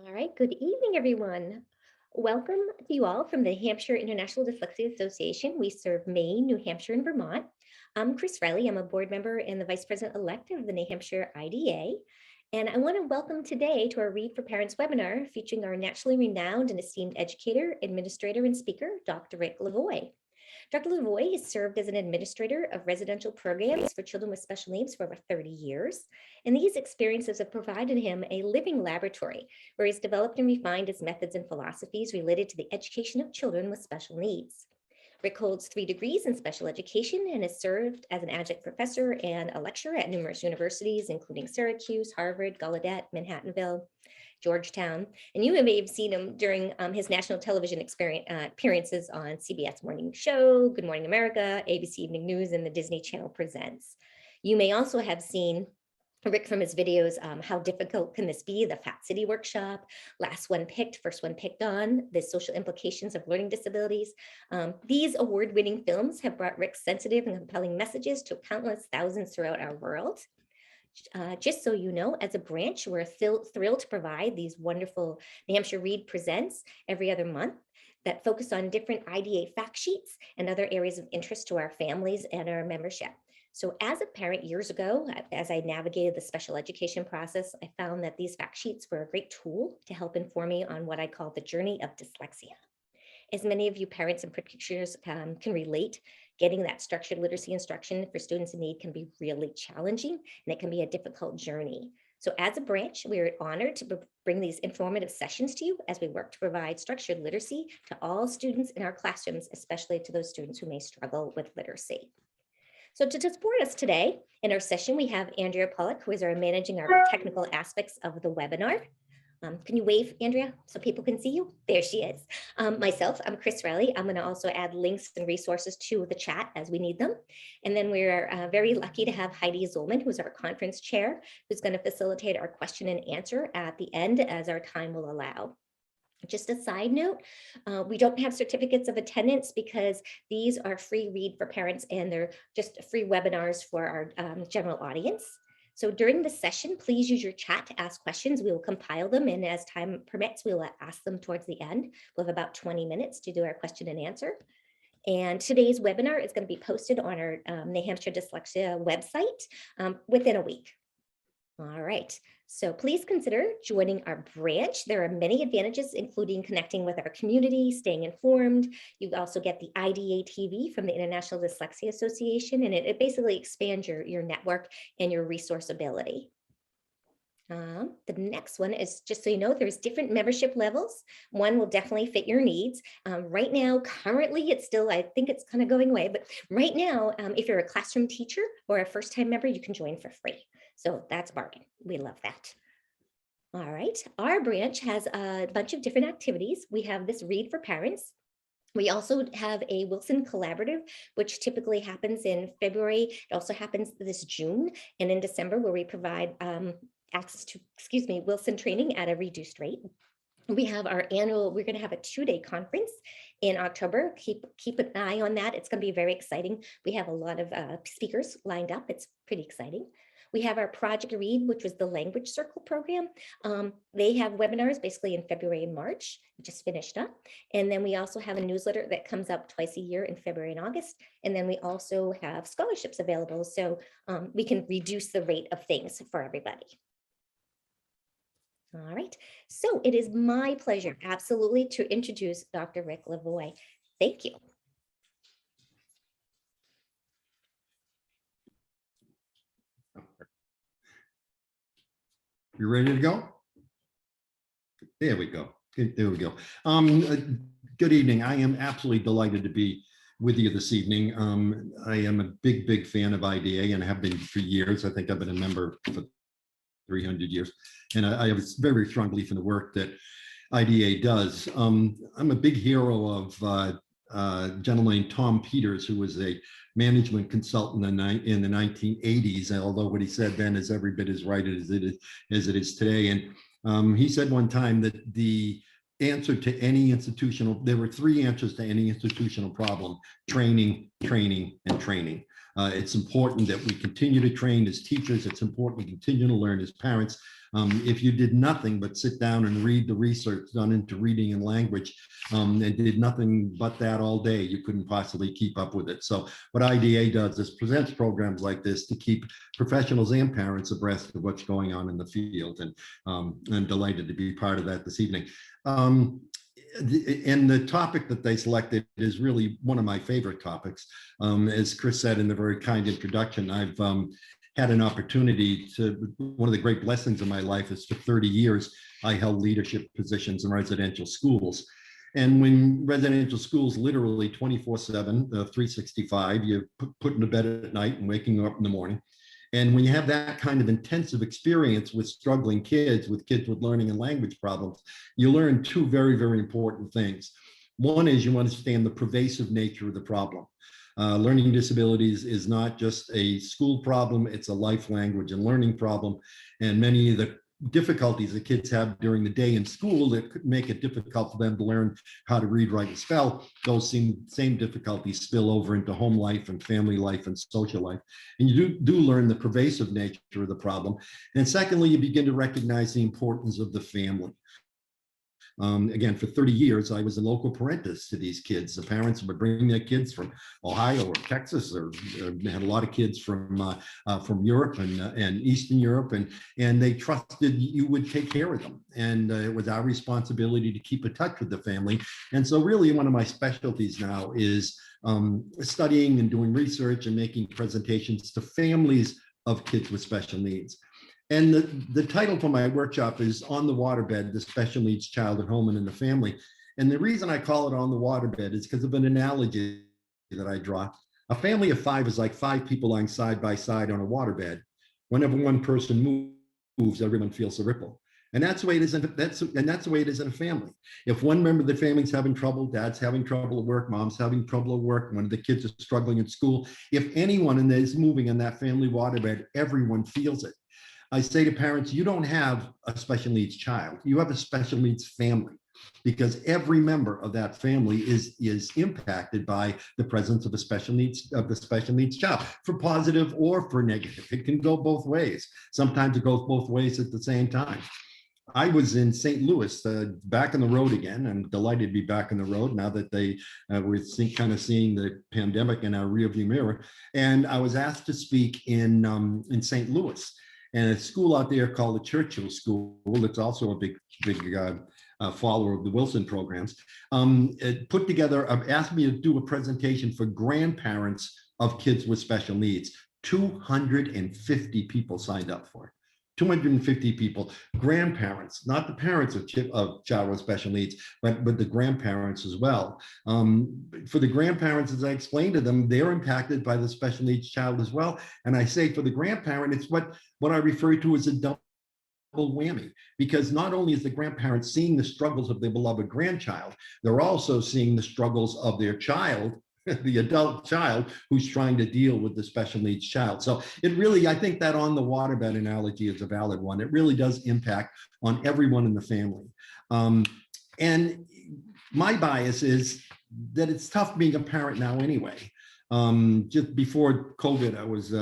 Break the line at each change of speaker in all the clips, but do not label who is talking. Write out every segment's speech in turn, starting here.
All right, good evening, everyone. Welcome to you all from the Hampshire International Dyslexia Association. We serve Maine, New Hampshire, and Vermont. I'm Chris Riley. I'm a board member and the vice president-elect of the New Hampshire IDA. And I want to welcome today to our Read for Parents webinar featuring our nationally renowned and esteemed educator, administrator, and speaker, Dr. Rick Lavoie. Dr. Lavoie has served as an administrator of residential programs for children with special needs for over 30 years. And these experiences have provided him a living laboratory where he's developed and refined his methods and philosophies related to the education of children with special needs. Rick holds 3 degrees in special education and has served as an adjunct professor and a lecturer at numerous universities, including Syracuse, Harvard, Gallaudet, Manhattanville, Georgetown. And you may have seen him during his national television appearances on CBS Morning Show, Good Morning America, ABC Evening News, and the Disney Channel Presents. You may also have seen Rick from his videos, How Difficult Can This Be? The Fat City Workshop, Last One Picked, First One Picked On, The Social Implications of Learning Disabilities. These award-winning films have brought Rick's sensitive and compelling messages to countless thousands throughout our world. Just so you know, as a branch, we're thrilled to provide these wonderful New Hampshire Read Presents every other month that focus on different IDA fact sheets and other areas of interest to our families and our membership. So as a parent years ago, as I navigated the special education process, I found that these fact sheets were a great tool to help inform me on what I call the journey of dyslexia. As many of you parents and practitioners can relate, getting that structured literacy instruction for students in need can be really challenging, and it can be a difficult journey. So as a branch, we're honored to bring these informative sessions to you as we work to provide structured literacy to all students in our classrooms, especially to those students who may struggle with literacy. So to support us today in our session, we have Andrea Pollock, who is managing our technical aspects of the webinar. Can you wave, Andrea, so people can see you? There she is. Myself, I'm Chris Riley. I'm going to also add links and resources to the chat as we need them. And then we're very lucky to have Heidi Zollman, who's our conference chair, who's going to facilitate our question and answer at the end as our time will allow. Just a side note, we don't have certificates of attendance because these are free read for parents and they're just free webinars for our general audience. So during the session, please use your chat to ask questions. We will compile them, and as time permits, we will ask them towards the end. We'll have about 20 minutes to do our question and answer. And today's webinar is going to be posted on our New Hampshire Dyslexia website within a week. All right, so please consider joining our branch. There are many advantages, including connecting with our community, staying informed. You also get the IDA TV from the International Dyslexia Association, and it basically expands your network and your resource ability. The next one is, just so you know, there's different membership levels. One will definitely fit your needs. Right now, currently, it's still, I think it's kind of going away, but right now, if you're a classroom teacher or a first-time member, you can join for free. So that's a bargain. We love that. All right, our branch has a bunch of different activities. We have this Read for Parents. We also have a Wilson Collaborative, which typically happens in February. It also happens this June and in December, where we provide access to, Wilson training at a reduced rate. We have our annual, we're going to have a 2-day conference in October. Keep an eye on that. It's going to be very exciting. We have a lot of speakers lined up. It's pretty exciting. We have our Project Read, which was the Language Circle program. They have webinars basically in February and March. We just finished up. And then we also have a newsletter that comes out twice a year in February and August. And then we also have scholarships available. So we can reduce the rate of things for everybody. All right, so it is my pleasure, absolutely, to introduce Dr. Rick Lavoie. Thank you.
You ready to go? There we go. There we go. Good evening. I am absolutely delighted to be with you this evening. I am a big fan of IDA and have been for years. I think I've been a member for 300 years. And I have a very strong belief in the work that IDA does. I'm a big hero of a gentleman named Tom Peters, who was a management consultant in the 1980s, although what he said then is every bit as right as it is today. And he said one time that the answer to any there were 3 answers to any institutional problem: training, training, and training. It's important that we continue to train as teachers. It's important we continue to learn as parents. If you did nothing but sit down and read the research done into reading and language and did nothing but that all day, you couldn't possibly keep up with it. So what IDA does is presents programs like this to keep professionals and parents abreast of what's going on in the field. And I'm delighted to be part of that this evening. And the topic that they selected is really one of my favorite topics. As Chris said in the very kind introduction, I've had an opportunity to, one of the great blessings of my life is for 30 years, I held leadership positions in residential schools. And when residential schools literally 24/7, 365, you're putting to bed at night and waking up in the morning. And when you have that kind of intensive experience with struggling kids, with learning and language problems, you learn two very, very important things. One is you understand the pervasive nature of the problem. Learning disabilities is not just a school problem, it's a life, language, and learning problem. And many of the difficulties that kids have during the day in school that could make it difficult for them to learn how to read, write, and spell, those same difficulties spill over into home life and family life and social life. And you do learn the pervasive nature of the problem. And secondly, you begin to recognize the importance of the family. Again, for 30 years, I was a local parentis to these kids. The parents would bring their kids from Ohio or Texas, or had a lot of kids from Europe and Eastern Europe, and they trusted you would take care of them. And it was our responsibility to keep in touch with the family. And so really one of my specialties now is studying and doing research and making presentations to families of kids with special needs. And the title for my workshop is On the Waterbed, the Special Needs Child at Home and in the Family. And the reason I call it On the Waterbed is because of an analogy that I draw. A family of five is like five people lying side by side on a waterbed. Whenever one person moves, everyone feels the ripple. And that's the way it is. That's the way it is in a family. If one member of the family's having trouble, dad's having trouble at work, mom's having trouble at work, one of the kids is struggling in school, if anyone in there is moving in that family waterbed, everyone feels it. I say to parents, you don't have a special needs child, you have a special needs family, because every member of that family is impacted by the presence of the special needs child, for positive or for negative. It can go both ways. Sometimes it goes both ways at the same time. I was in St. Louis, back on the road again. I'm delighted to be back on the road now that we're kind of seeing the pandemic in our rearview mirror. And I was asked to speak in St. Louis. And a school out there called the Churchill School, it's also a big follower of the Wilson programs, it put together, asked me to do a presentation for grandparents of kids with special needs. 250 people signed up for it. 250 people, grandparents, not the parents of child with special needs, but the grandparents as well. For the grandparents, as I explained to them, they're impacted by the special needs child as well. And I say for the grandparent, it's what I refer to as a double whammy, because not only is the grandparent seeing the struggles of their beloved grandchild, they're also seeing the struggles of their child, the adult child who's trying to deal with the special needs child. So it really, I think that on the waterbed analogy is a valid one. It really does impact on everyone in the family. And my bias is that it's tough being a parent now anyway. Just before COVID, I was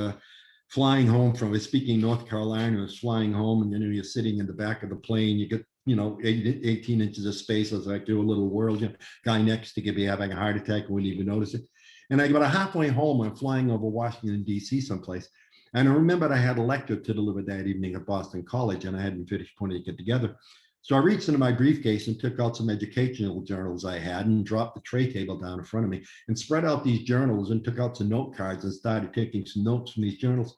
flying home from, speaking in North Carolina, I was flying home, and you're sitting in the back of the plane, you get 18 inches of space. I was like, do a little world. Guy next to be having a heart attack, wouldn't even notice it. And about halfway home, I'm flying over Washington, D.C. someplace. And I remembered I had a lecture to deliver that evening at Boston College, and I hadn't finished putting it together. So I reached into my briefcase and took out some educational journals I had and dropped the tray table down in front of me and spread out these journals and took out some note cards and started taking some notes from these journals.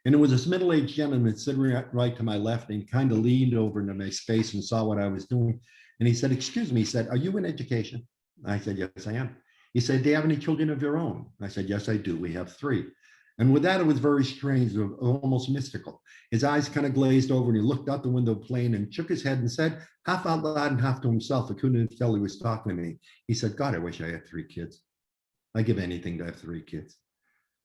And it was this middle-aged gentleman sitting right to my left, and he kind of leaned over into my space and saw what I was doing. And he said, excuse me, he said, are you in education? I said, yes, I am. He said, do you have any children of your own? I said, yes, I do. We have 3. And with that, it was very strange, almost mystical. His eyes kind of glazed over, and he looked out the window of the plane and shook his head and said, half out loud and half to himself, I couldn't tell he was talking to me. He said, God, I wish I had 3 kids. I'd give anything to have 3 kids.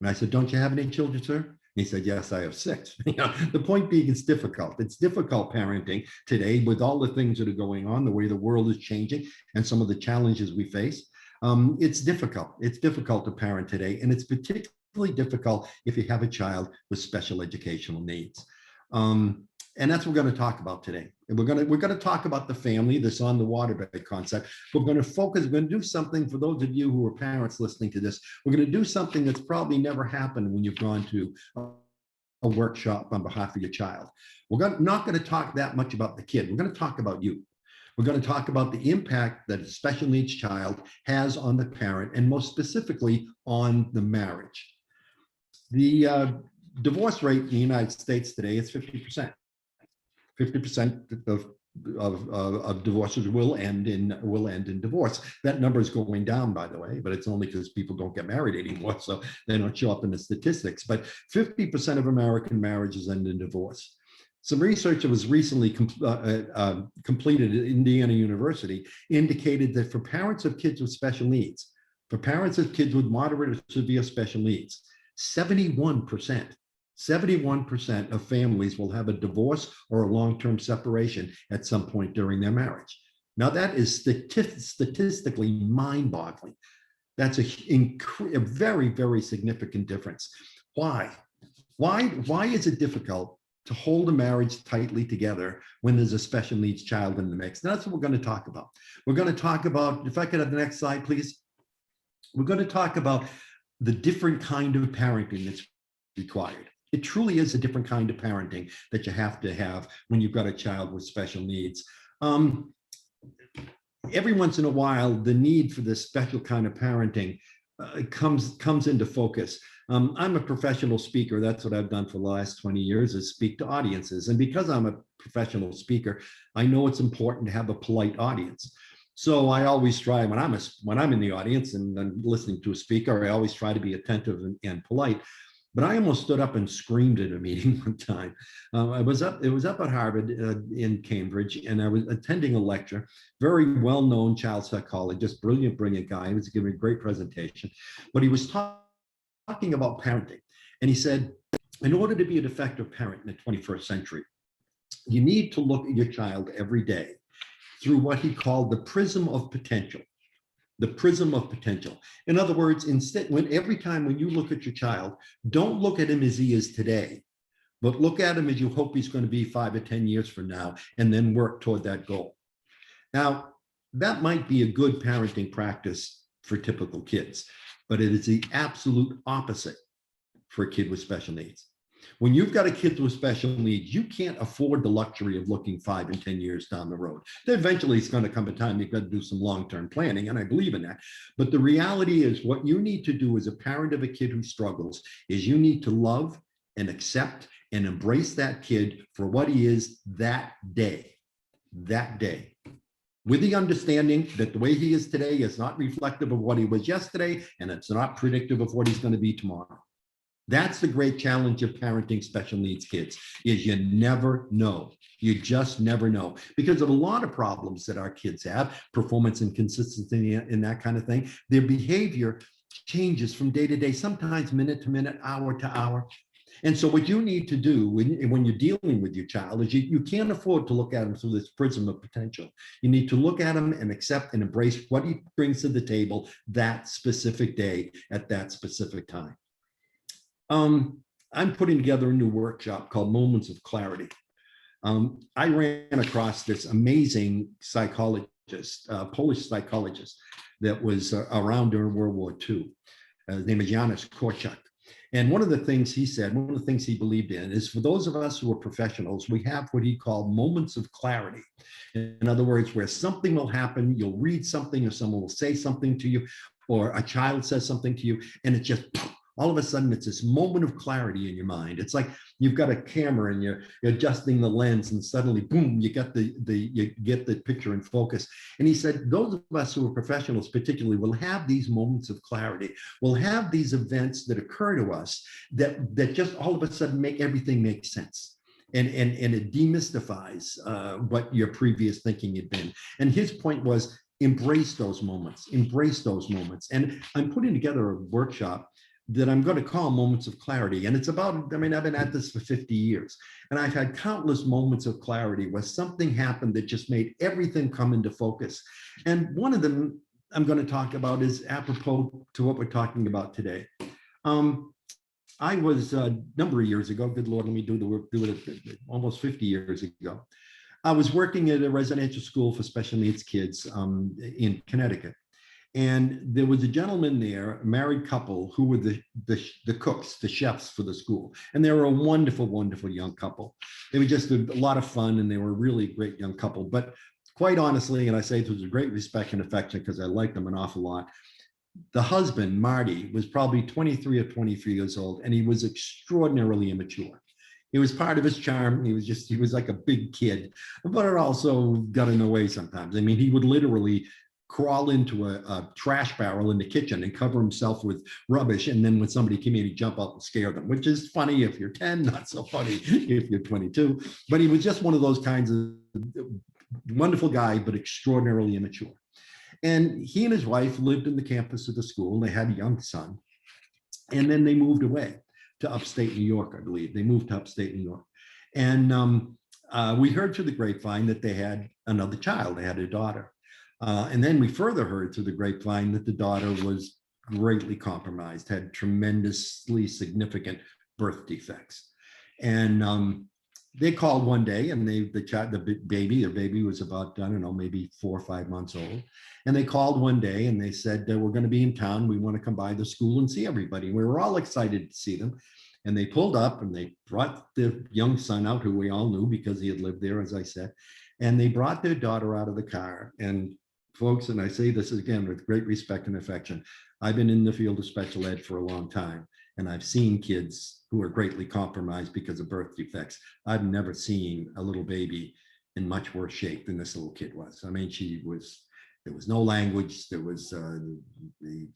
And I said, don't you have any children, sir? He said, yes, I have 6. The point being, it's difficult. It's difficult parenting today with all the things that are going on, the way the world is changing, and some of the challenges we face. It's difficult. It's difficult to parent today, and it's particularly difficult if you have a child with special educational needs. And that's what we're going to talk about today. And we're going to talk about the family, this on the waterbed concept. We're going to do something for those of you who are parents listening to this. We're going to do something that's probably never happened when you've gone to a workshop on behalf of your child. Not going to talk that much about the kid. We're going to talk about you. We're going to talk about the impact that a special needs child has on the parent, and most specifically on the marriage. The divorce rate in the United States today is 50%. 50% of divorces will end in divorce. That number is going down, by the way, but it's only because people don't get married anymore, so they don't show up in the statistics. But 50% of American marriages end in divorce. Some research that was recently completed at Indiana University indicated that for parents of kids with special needs, for parents of kids with moderate or severe special needs, 71% of families will have a divorce or a long-term separation at some point during their marriage. Now, that is statistically mind-boggling. That's a very, very significant difference. Why? Why is it difficult to hold a marriage tightly together when there's a special needs child in the mix? And that's what we're going to talk about. We're going to talk about, if I could have the next slide, please. We're going to talk about the different kind of parenting that's required. It truly is a different kind of parenting that you have to have when you've got a child with special needs. Every once in a while, the need for this special kind of parenting comes into focus. I'm a professional speaker. That's what I've done for the last 20 years, is speak to audiences. And because I'm a professional speaker, I know it's important to have a polite audience. So I always try, when I'm in the audience and I'm listening to a speaker, I always try to be attentive and polite. But I almost stood up and screamed at a meeting one time. It was up at Harvard in Cambridge, and I was attending a lecture. Very well-known child psychologist, brilliant guy. He was giving a great presentation, but he was talking about parenting. And he said, in order to be an effective parent in the 21st century, you need to look at your child every day through what he called the prism of potential. The prism of potential. In other words, every time when you look at your child, don't look at him as he is today, but look at him as you hope he's going to be 5 or 10 years from now, and then work toward that goal. Now, that might be a good parenting practice for typical kids, but it is the absolute opposite for a kid with special needs. When you've got a kid with special needs, you can't afford the luxury of looking 5 and 10 years down the road. Eventually, it's going to come a time you've got to do some long-term planning, and I believe in that. But the reality is, what you need to do as a parent of a kid who struggles is you need to love and accept and embrace that kid for what he is that day, with the understanding that the way he is today is not reflective of what he was yesterday, and it's not predictive of what he's going to be tomorrow. That's the great challenge of parenting special needs kids, is you never know. You just never know. Because of a lot of problems that our kids have, performance inconsistency and that kind of thing, their behavior changes from day to day, sometimes minute to minute, hour to hour. And so what you need to do when you're dealing with your child is you can't afford to look at them through this prism of potential. You need to look at them and accept and embrace what he brings to the table that specific day at that specific time. I'm putting together a new workshop called Moments of Clarity. I ran across this amazing psychologist, Polish psychologist that was around during World War II. His name is Janusz Korczak. And one of the things he said, one of the things he believed in is, for those of us who are professionals, we have what he called moments of clarity. In other words, where something will happen, you'll read something, or someone will say something to you, or a child says something to you, and it just, all of a sudden, it's this moment of clarity in your mind. It's like you've got a camera and you're adjusting the lens, and suddenly, boom, you get the picture in focus. And he said, those of us who are professionals particularly will have these moments of clarity. We'll have these events that occur to us that just all of a sudden make everything make sense. And it demystifies what your previous thinking had been. And his point was, embrace those moments, embrace those moments. And I'm putting together a workshop that I'm going to call Moments of Clarity. And it's about, I've been at this for 50 years, and I've had countless moments of clarity where something happened that just made everything come into focus. And one of them I'm going to talk about is apropos to what we're talking about today. I was a number of years ago, good Lord, let me do the work, do it almost 50 years ago. I was working at a residential school for special needs kids in Connecticut. And there was a gentleman there, a married couple, who were the cooks, the chefs for the school. And they were a wonderful, wonderful young couple. They were just a lot of fun, and they were a really great young couple. But quite honestly, and I say this with great respect and affection because I liked them an awful lot, the husband, Marty, was probably 23 or 23 years old, and he was extraordinarily immature. It was part of his charm. He was like a big kid, but it also got in the way sometimes. I mean, he would literally crawl into a trash barrel in the kitchen and cover himself with rubbish. And then when somebody came in, he'd jump up and scare them, which is funny if you're 10, not so funny if you're 22. But he was just one of those kinds of wonderful guy, but extraordinarily immature. And he and his wife lived in the campus of the school. They had a young son. And then they moved away to upstate New York, I believe. They moved to upstate New York. And we heard through the grapevine that they had another child. They had a daughter. And then we further heard through the grapevine that the daughter was greatly compromised, had tremendously significant birth defects. And they called one day, and their baby was about, I don't know, maybe 4 or 5 months old. And they called one day and they said, we're going to be in town. We want to come by the school and see everybody. We were all excited to see them. And they pulled up and they brought the young son out, who we all knew because he had lived there, as I said. And they brought their daughter out of the car. And folks, and I say this again with great respect and affection, I've been in the field of special ed for a long time. And I've seen kids who are greatly compromised because of birth defects. I've never seen a little baby in much worse shape than this little kid was. I mean, there was no language. There was, the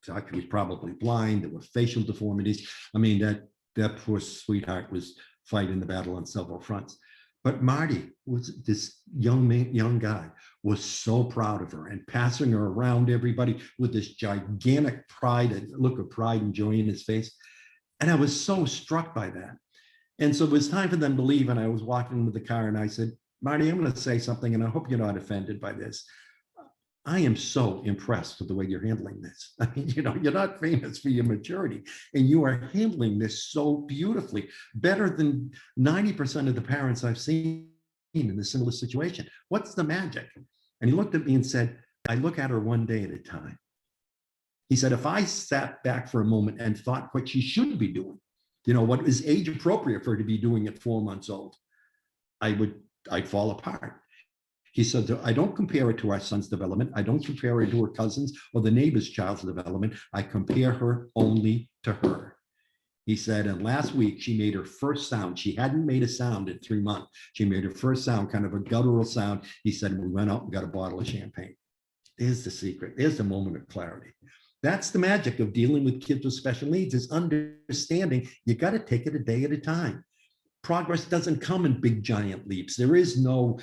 doctor was probably blind. There were facial deformities. I mean, that poor sweetheart was fighting the battle on several fronts. But Marty, was this young guy, was so proud of her and passing her around everybody with this gigantic pride and look of pride and joy in his face. And I was so struck by that. And so it was time for them to leave. And I was walking with the car and I said, Marty, I'm going to say something, and I hope you're not offended by this. I am so impressed with the way you're handling this. I mean, you're not famous for your maturity, and you are handling this so beautifully, better than 90% of the parents I've seen in a similar situation. What's the magic? And he looked at me and said, I look at her one day at a time. He said, if I sat back for a moment and thought what she should be doing, what is age appropriate for her to be doing at 4 months old, I'd fall apart. He said, I don't compare her to our son's development. I don't compare her to her cousins or the neighbor's child's development. I compare her only to her. He said, and last week she made her first sound. She hadn't made a sound in 3 months. She made her first sound, kind of a guttural sound. He said, we went out and got a bottle of champagne. There's the secret. There's the moment of clarity. That's the magic of dealing with kids with special needs, is understanding you got to take it a day at a time. Progress doesn't come in big, giant leaps. There is no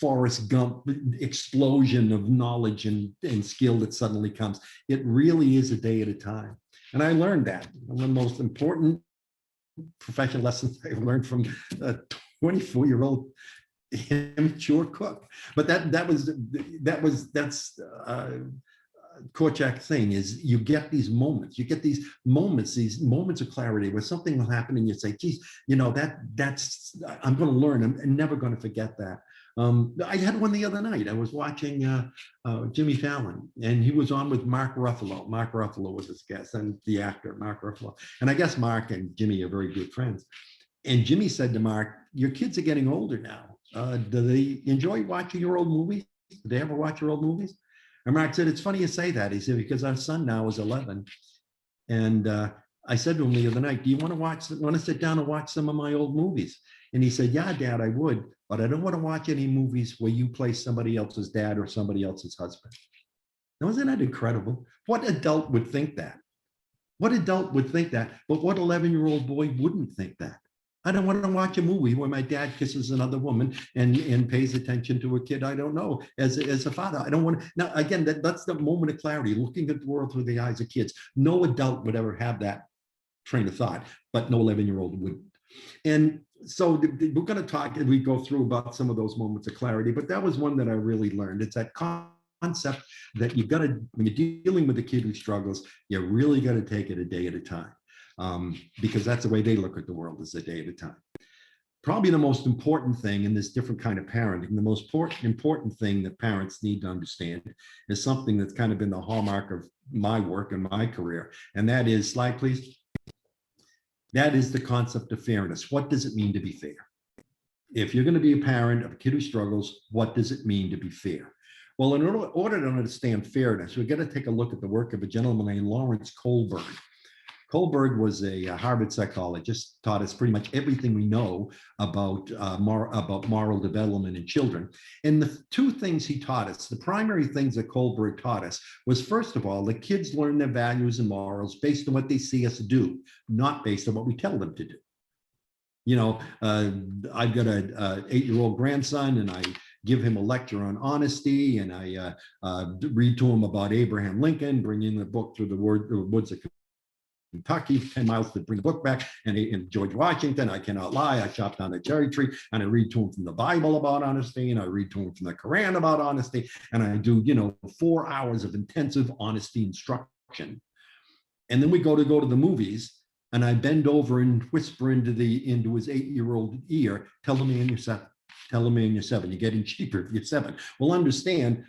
Forrest Gump explosion of knowledge and skill that suddenly comes. It really is a day at a time. And I learned that. One of the most important professional lessons I learned from a 24-year-old immature cook. But that's Korchak's thing, is you get these moments of clarity where something will happen and you say, geez, that's I'm going to learn. I'm never going to forget that. I had one the other night. I was watching Jimmy Fallon, and he was on with Mark Ruffalo. Mark Ruffalo was his guest, and the actor, Mark Ruffalo. And I guess Mark and Jimmy are very good friends. And Jimmy said to Mark, your kids are getting older now. Do they enjoy watching your old movies? Do they ever watch your old movies? And Mark said, it's funny you say that. He said, because our son now is 11. And I said to him the other night, do you want to sit down and watch some of my old movies? And he said, yeah, Dad, I would, but I don't want to watch any movies where you play somebody else's dad or somebody else's husband. Now, isn't that incredible? What adult would think that? What adult would think that? But what 11-year-old boy wouldn't think that? I don't want to watch a movie where my dad kisses another woman and pays attention to a kid I don't know as a father. I don't want to. Now, again, that's the moment of clarity, looking at the world through the eyes of kids. No adult would ever have that train of thought, but no 11-year-old wouldn't. And so we're going to talk, and we go through about some of those moments of clarity, but that was one that I really learned. It's that concept that you've got to, when you're dealing with a kid who struggles, you really got to take it a day at a time. because that's the way they look at the world, is a day at a time. Probably the most important thing in this different kind of parenting, the most important thing that parents need to understand is something that's kind of been the hallmark of my work and my career. And that is, slide please. That is the concept of fairness. What does it mean to be fair? If you're going to be a parent of a kid who struggles, what does it mean to be fair? Well, in order to understand fairness, we've got to take a look at the work of a gentleman named Lawrence Kohlberg. Kohlberg was a Harvard psychologist, taught us pretty much everything we know about moral development in children. And the two things he taught us, the primary things that Kohlberg taught us, was first of all, the kids learn their values and morals based on what they see us do, not based on what we tell them to do. You know, I've got an 8-year-old grandson, and I give him a lecture on honesty, and I read to him about Abraham Lincoln, bring in the book through the woods of Kentucky, 10 miles to bring the book back, and George Washington, I cannot lie, I chopped down a cherry tree, and I read to him from the Bible about honesty, and I read to him from the Quran about honesty, and I do, 4 hours of intensive honesty instruction. And then we go to the movies, and I bend over and whisper into his 8-year-old ear, tell me in your 7. Tell me in your 7. You're getting cheaper if you're 7. Well, understand,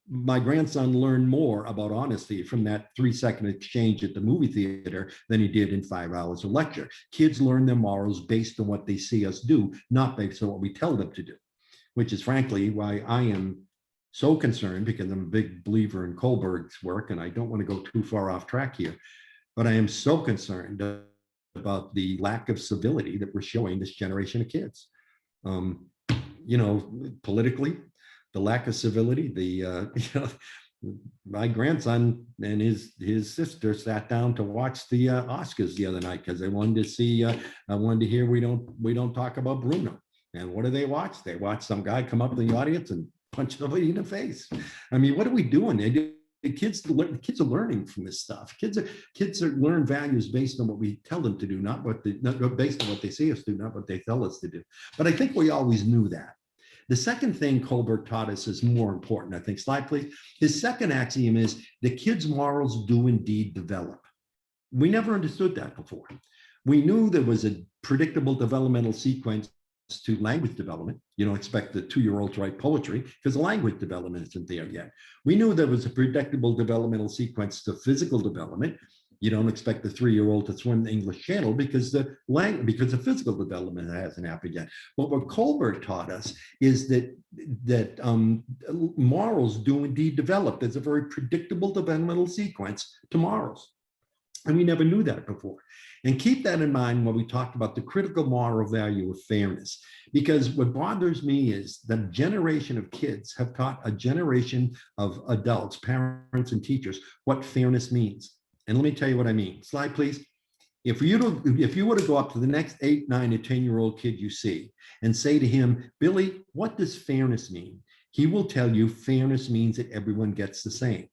my grandson learned more about honesty from that 3-second exchange at the movie theater than he did in 5 hours of lecture. Kids learn their morals based on what they see us do, not based on what we tell them to do, which is frankly why I am so concerned, because I'm a big believer in Kohlberg's work, and I don't want to go too far off track here, but I am so concerned about the lack of civility that we're showing this generation of kids. Politically, the lack of civility, my grandson and his sister sat down to watch the Oscars the other night because they wanted to see, I wanted to hear we don't talk about Bruno. And what do they watch? They watch some guy come up in the audience and punch somebody in the face. I mean, what are we doing? The kids are learning from this stuff. Kids are learn values based on what we tell them to do, not based on what they see us do, not what they tell us to do. But I think we always knew that. The second thing Kohlberg taught us is more important, I think. Slide, please. His second axiom is the kids' morals do indeed develop. We never understood that before. We knew there was a predictable developmental sequence to language development. You don't expect the 2-year-old to write poetry because the language development isn't there yet. We knew there was a predictable developmental sequence to physical development. You don't expect the 3-year-old to swim the English Channel because the physical development hasn't happened yet. But what Kohlberg taught us is that morals do indeed develop. There's a very predictable developmental sequence to morals. And we never knew that before. And keep that in mind when we talk about the critical moral value of fairness, because what bothers me is that a generation of kids have taught a generation of adults, parents and teachers, what fairness means. And let me tell you what I mean. Slide, please. If you were to go up to the next 8, 9, or 10-year-old kid you see and say to him, Billy, what does fairness mean? He will tell you fairness means that everyone gets the same.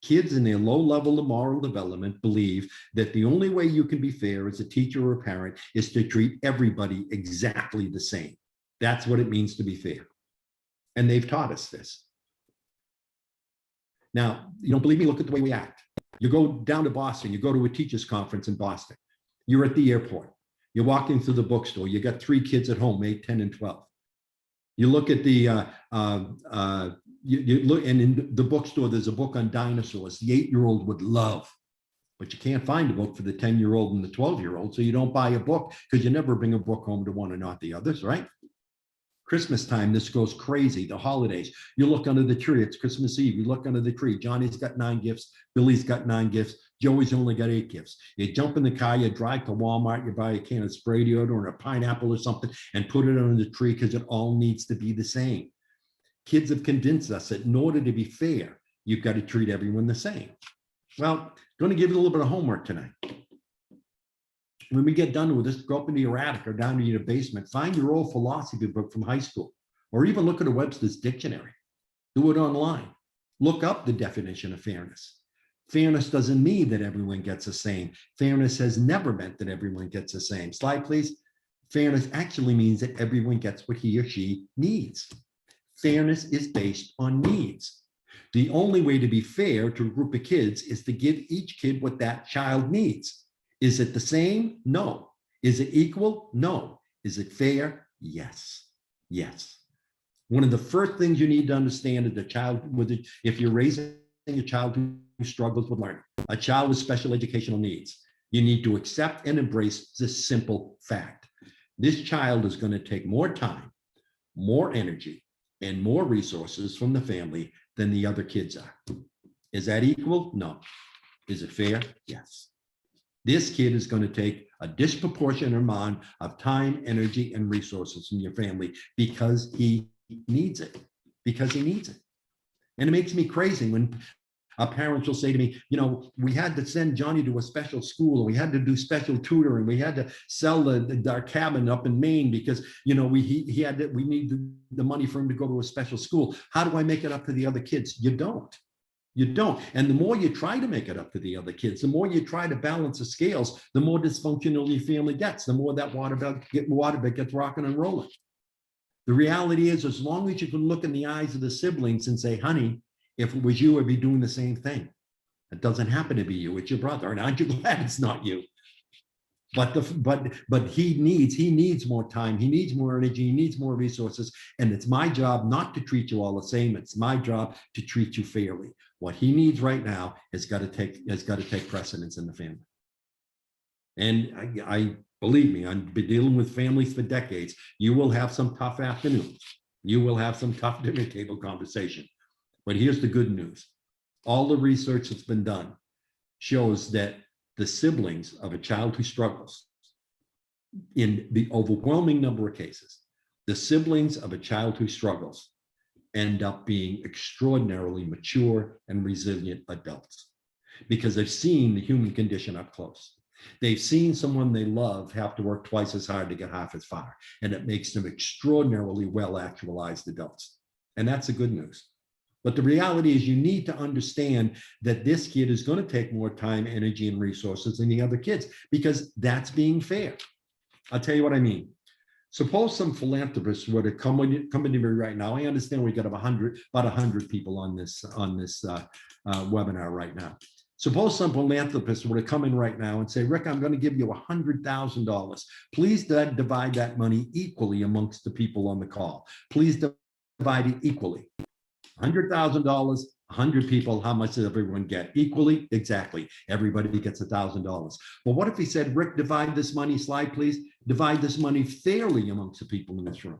Kids in their low level of moral development believe that the only way you can be fair as a teacher or a parent is to treat everybody exactly the same. That's what it means to be fair. And they've taught us this. Now, you don't believe me? Look at the way we act. You go down to Boston, you go to a teachers conference in Boston. You're at the airport. You're walking through the bookstore. You got 3 kids at home, 8, 10, and 12. You look at the, you look, and in the bookstore, there's a book on dinosaurs the 8-year-old would love, but you can't find a book for the 10-year-old and the 12-year-old. So you don't buy a book because you never bring a book home to one and not the others, right? Christmas time, this goes crazy. The holidays, you look under the tree, it's Christmas Eve. You look under the tree. Johnny's got 9 gifts. Billy's got 9 gifts. Joey's only got 8 gifts. You jump in the car, you drive to Walmart, you buy a can of spray deodorant or a pineapple or something and put it under the tree because it all needs to be the same. Kids have convinced us that in order to be fair, you've got to treat everyone the same. Well, I'm going to give you a little bit of homework tonight. When we get done with this, go up into your attic or down to your basement, find your old philosophy book from high school, or even look at a Webster's dictionary. Do it online. Look up the definition of fairness. Fairness doesn't mean that everyone gets the same. Fairness has never meant that everyone gets the same. Slide, please. Fairness actually means that everyone gets what he or she needs. Fairness is based on needs. The only way to be fair to a group of kids is to give each kid what that child needs. Is it the same? No. Is it equal? No. Is it fair? Yes. Yes. One of the first things you need to understand is if you're raising a child who struggles with learning, a child with special educational needs, you need to accept and embrace this simple fact. This child is going to take more time, more energy, and more resources from the family than the other kids are. Is that equal? No. Is it fair? Yes. This kid is going to take a disproportionate amount of time, energy, and resources from your family because he needs it. Because he needs it. And it makes me crazy when our parents will say to me, we had to send Johnny to a special school, and we had to do special tutoring, we had to sell our cabin up in Maine because we need the money for him to go to a special school. How do I make it up to the other kids? You don't. You don't. And the more you try to make it up to the other kids, the more you try to balance the scales, the more dysfunctional your family gets, the more that waterbed gets rocking and rolling. The reality is, as long as you can look in the eyes of the siblings and say, honey, if it was you, I'd be doing the same thing. It doesn't happen to be you, it's your brother. And aren't you glad it's not you? But he needs more time, he needs more energy, he needs more resources. And it's my job not to treat you all the same. It's my job to treat you fairly. What he needs right now has got to take precedence in the family. And I believe me, I've been dealing with families for decades. You will have some tough afternoons. You will have some tough dinner table conversation. But here's the good news. All the research that's been done shows that the siblings of a child who struggles, in the overwhelming number of cases, the siblings of a child who struggles end up being extraordinarily mature and resilient adults because they've seen the human condition up close. They've seen someone they love have to work twice as hard to get half as far, and it makes them extraordinarily well-actualized adults. And that's the good news. But the reality is you need to understand that this kid is going to take more time, energy, and resources than the other kids because that's being fair. I'll tell you what I mean. Suppose some philanthropists were to come into me right now. I understand we got about 100 people on this webinar right now. Suppose some philanthropists were to come in right now and say, Rick, I'm going to give you $100,000. Please divide that money equally amongst the people on the call. Please divide it equally. $100,000, 100 people, how much does everyone get? Equally? Exactly. Everybody gets $1,000. But what if he said, Rick, divide this money, slide please, divide this money fairly amongst the people in this room?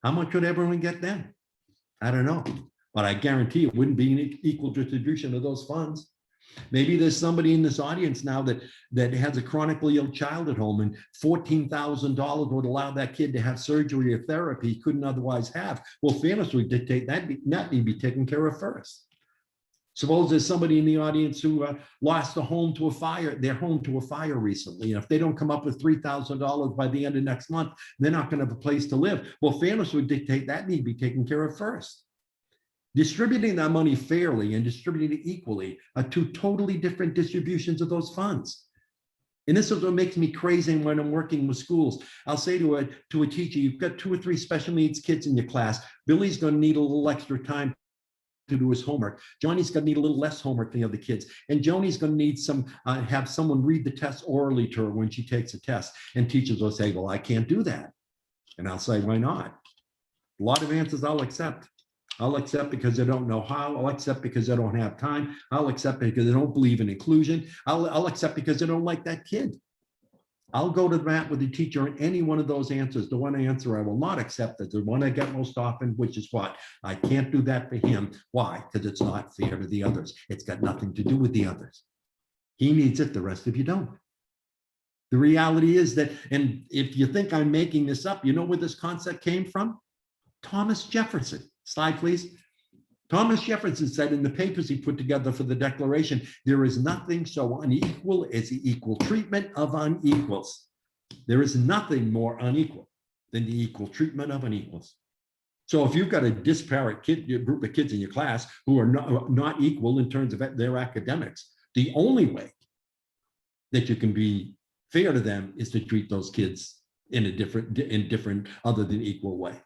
How much would everyone get then? I don't know. But I guarantee it wouldn't be an equal distribution of those funds. Maybe there's somebody in this audience now that has a chronically ill child at home, and $14,000 would allow that kid to have surgery or therapy he couldn't otherwise have. Well, fairness would dictate that need to be taken care of first. Suppose there's somebody in the audience who lost their home to a fire recently. And if they don't come up with $3,000 by the end of next month, they're not going to have a place to live. Well, fairness would dictate that need to be taken care of first. Distributing that money fairly and distributing it equally are two totally different distributions of those funds. And this is what makes me crazy when I'm working with schools. I'll say to a teacher, you've got 2 or 3 special needs kids in your class. Billy's going to need a little extra time to do his homework. Johnny's going to need a little less homework than the other kids. And Joni's going to need have someone read the test orally to her when she takes a test. And teachers will say, well, I can't do that. And I'll say, why not? A lot of answers I'll accept. I'll accept because I don't know how. I'll accept because I don't have time. I'll accept because I don't believe in inclusion. I'll accept because I don't like that kid. I'll go to the mat with the teacher on any one of those answers. The one answer I will not accept is the one I get most often, which is what? I can't do that for him. Why? Because it's not fair to the others. It's got nothing to do with the others. He needs it, the rest of you don't. The reality is that, and if you think I'm making this up, you know where this concept came from? Thomas Jefferson. Slide, please. Thomas Jefferson said in the papers he put together for the Declaration, there is nothing so unequal as the equal treatment of unequals. There is nothing more unequal than the equal treatment of unequals. So if you've got a disparate group of kids in your class who are not equal in terms of their academics, the only way that you can be fair to them is to treat those kids in a different other than equal way.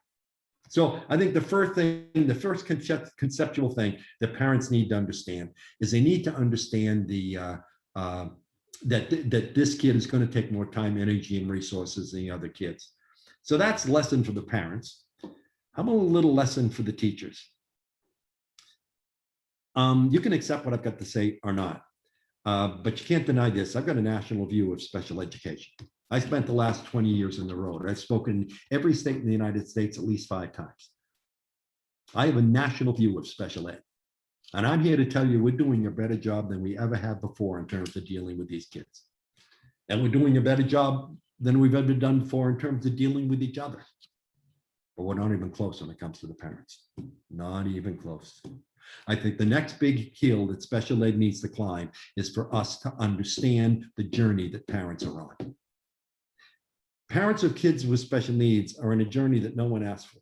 So I think the first conceptual thing that parents need to understand is they need to understand the that this kid is going to take more time, energy, and resources than the other kids. So that's a lesson for the parents. How about a little lesson for the teachers? You can accept what I've got to say or not, but you can't deny this. I've got a national view of special education. I spent the last 20 years on the road. I've spoken every state in the United States at least 5 times. I have a national view of special ed. And I'm here to tell you we're doing a better job than we ever have before in terms of dealing with these kids. And we're doing a better job than we've ever done before in terms of dealing with each other. But we're not even close when it comes to the parents. Not even close. I think the next big hill that special ed needs to climb is for us to understand the journey that parents are on. Parents of kids with special needs are on a journey that no one asked for.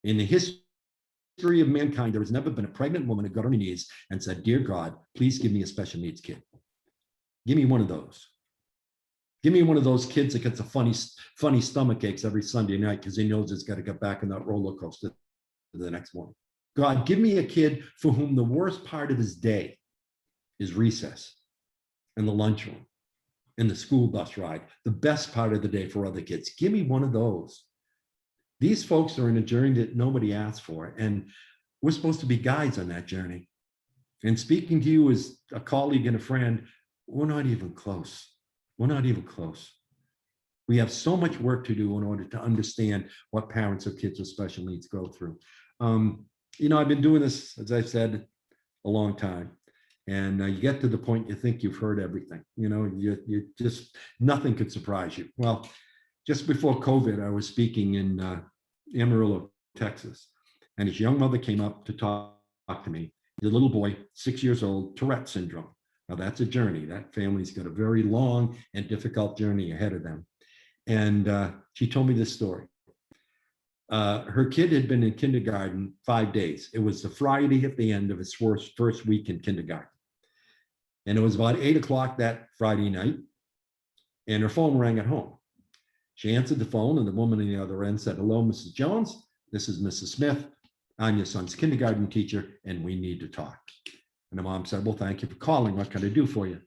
In the history of mankind, there has never been a pregnant woman who got on her knees and said, "Dear God, please give me a special needs kid. Give me one of those. Give me one of those kids that gets a funny stomach aches every Sunday night because he knows he's got to get back on that roller coaster the next morning. God, give me a kid for whom the worst part of his day is recess and the lunchroom and the school bus ride, the best part of the day for other kids. Give me one of those." These folks are in a journey that nobody asked for, and we're supposed to be guides on that journey. And speaking to you as a colleague and a friend, we're not even close. We're not even close. We have so much work to do in order to understand what parents of kids with special needs go through. I've been doing this, as I've said, a long time. And you get to the point you think you've heard everything. You just, nothing could surprise you. Well, just before COVID, I was speaking in Amarillo, Texas, and his young mother came up to talk to me. The little boy, 6 years old, Tourette syndrome. Now that's a journey. That family's got a very long and difficult journey ahead of them. And she told me this story. Her kid had been in kindergarten 5 days. It was the Friday at the end of his first week in kindergarten. And it was about 8 o'clock that Friday night, and her phone rang at home. She answered the phone, and the woman on the other end said, "Hello, Mrs. Jones. This is Mrs. Smith. I'm your son's kindergarten teacher, and we need to talk." And the mom said, "Well, thank you for calling. What can I do for you?"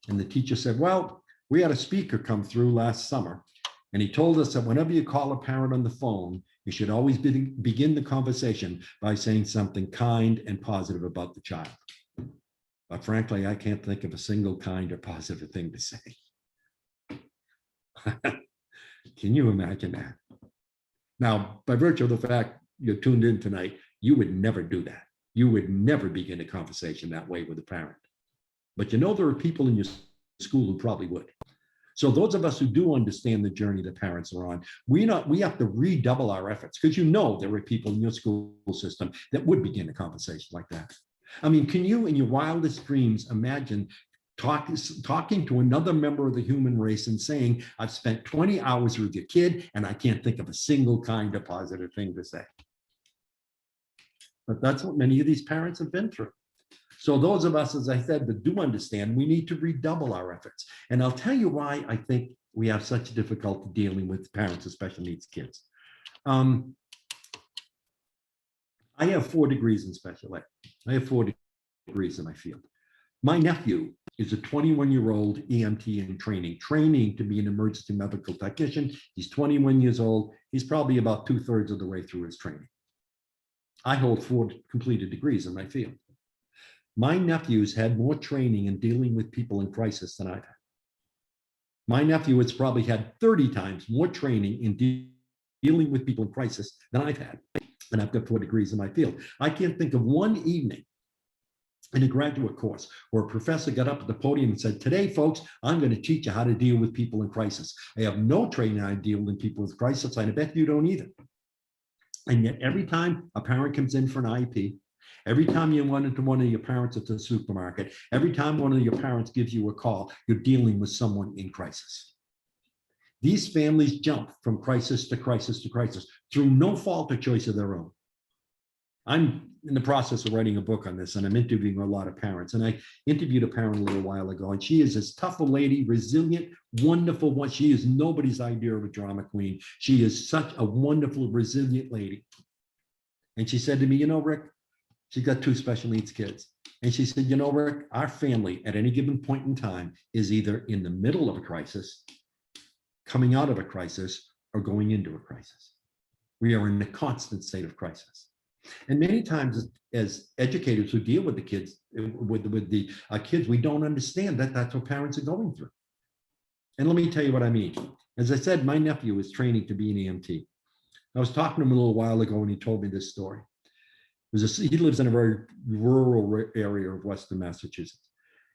And the teacher said, "Well, we had a speaker come through last summer, and he told us that whenever you call a parent on the phone, you should always begin the conversation by saying something kind and positive about the child." But frankly, I can't think of a single kind or positive thing to say. Can you imagine that? Now, by virtue of the fact you're tuned in tonight, you would never do that. You would never begin a conversation that way with a parent. But there are people in your school who probably would. So those of us who do understand the journey that parents are on, we have to redouble our efforts, because there are people in your school system that would begin a conversation like that. I mean, can you in your wildest dreams imagine talking to another member of the human race and saying, "I've spent 20 hours with your kid and I can't think of a single kind of positive thing to say"? But that's what many of these parents have been through. So those of us, as I said, that do understand, we need to redouble our efforts. And I'll tell you why I think we have such difficulty dealing with parents of special needs kids. I have 4 degrees in special ed. I have 4 degrees in my field. My nephew is a 21-year-old EMT in training to be an emergency medical technician. He's 21 years old. He's probably about 2/3 of the way through his training. I hold 4 completed degrees in my field. My nephew's had more training in dealing with people in crisis than I've had. My nephew has probably had 30 times more training in dealing with people in crisis than I've had. And I've got 4 degrees in my field. I can't think of one evening in a graduate course where a professor got up at the podium and said, "Today, folks, I'm going to teach you how to deal with people in crisis." I have no training on dealing with people with crisis. I bet you don't either. And yet every time a parent comes in for an IEP, every time you run into one of your parents at the supermarket, every time one of your parents gives you a call, you're dealing with someone in crisis. These families jump from crisis to crisis to crisis through no fault or choice of their own. I'm in the process of writing a book on this, and I'm interviewing a lot of parents. And I interviewed a parent a little while ago, and she is as tough a lady, resilient, wonderful one. She is nobody's idea of a drama queen. She is such a wonderful, resilient lady. And she said to me, "Rick," she's got 2 special needs kids. And she said, you know, Rick, our family at any given point in time is either in the middle of a crisis, coming out of a crisis, or going into a crisis. We are in a constant state of crisis. And many times as educators who deal with the kids, kids, we don't understand that that's what parents are going through. And let me tell you what I mean. As I said, my nephew is training to be an EMT. I was talking to him a little while ago and he told me this story. He lives in a very rural area of Western Massachusetts.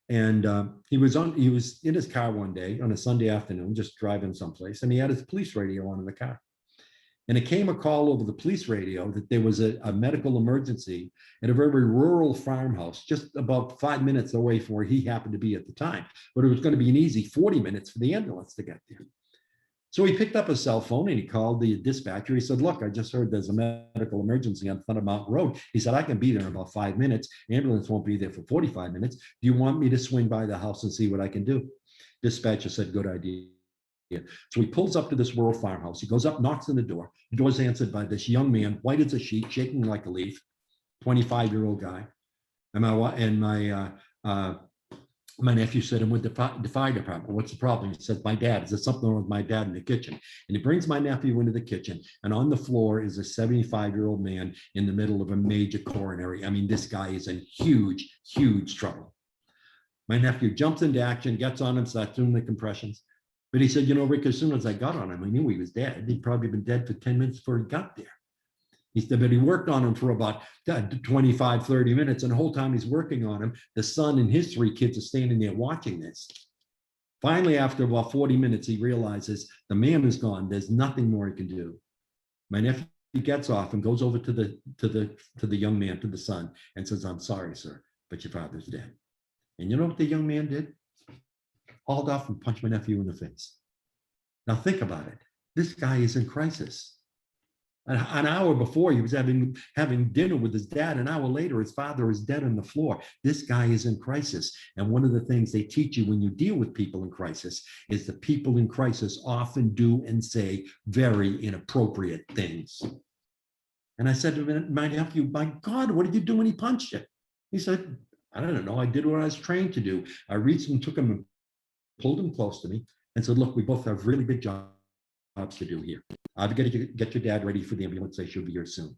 And he was in his car one day on a Sunday afternoon, just driving someplace, and he had his police radio on in the car. And it came a call over the police radio that there was a medical emergency at a very rural farmhouse, just about 5 minutes away from where he happened to be at the time. But it was going to be an easy 40 minutes for the ambulance to get there. So he picked up his cell phone and he called the dispatcher. He said, look, I just heard there's a medical emergency on Thunder Mountain Road. He said, I can be there in about 5 minutes. Ambulance won't be there for 45 minutes. Do you want me to swing by the house and see what I can do? Dispatcher said, good idea. So he pulls up to this rural farmhouse. He goes up, knocks on the door. The door's answered by this young man, white as a sheet, shaking like a leaf, 25-year-old guy. And my nephew said, I'm with the fire department. What's the problem? He said, my dad. Is there something wrong with my dad in the kitchen? And he brings my nephew into the kitchen. And on the floor is a 75-year-old man in the middle of a major coronary. I mean, this guy is in huge, huge trouble. My nephew jumps into action, gets on him, starts doing the compressions. But he said, you know, Rick, as soon as I got on him, I knew he was dead. He'd probably been dead for 10 minutes before he got there. He said, but he worked on him for about 25, 30 minutes. And the whole time he's working on him, the son and his 3 kids are standing there watching this. Finally, after about 40 minutes, he realizes the man is gone. There's nothing more he can do. My nephew gets off and goes over to the young man, to the son, and says, I'm sorry, sir, but your father's dead. And you know what the young man did? Hauled off and punched my nephew in the face. Now think about it. This guy is in crisis. An hour before, he was having dinner with his dad. An hour later, his father is dead on the floor. This guy is in crisis. And one of the things they teach you when you deal with people in crisis is the people in crisis often do and say very inappropriate things. And I said to my nephew, my God, what did you do when he punched you? He said, I don't know. I did what I was trained to do. I reached him, took him and pulled him close to me and said, look, we both have really big jobs to do here. I've got to get your dad ready for the ambulance. They should be here soon.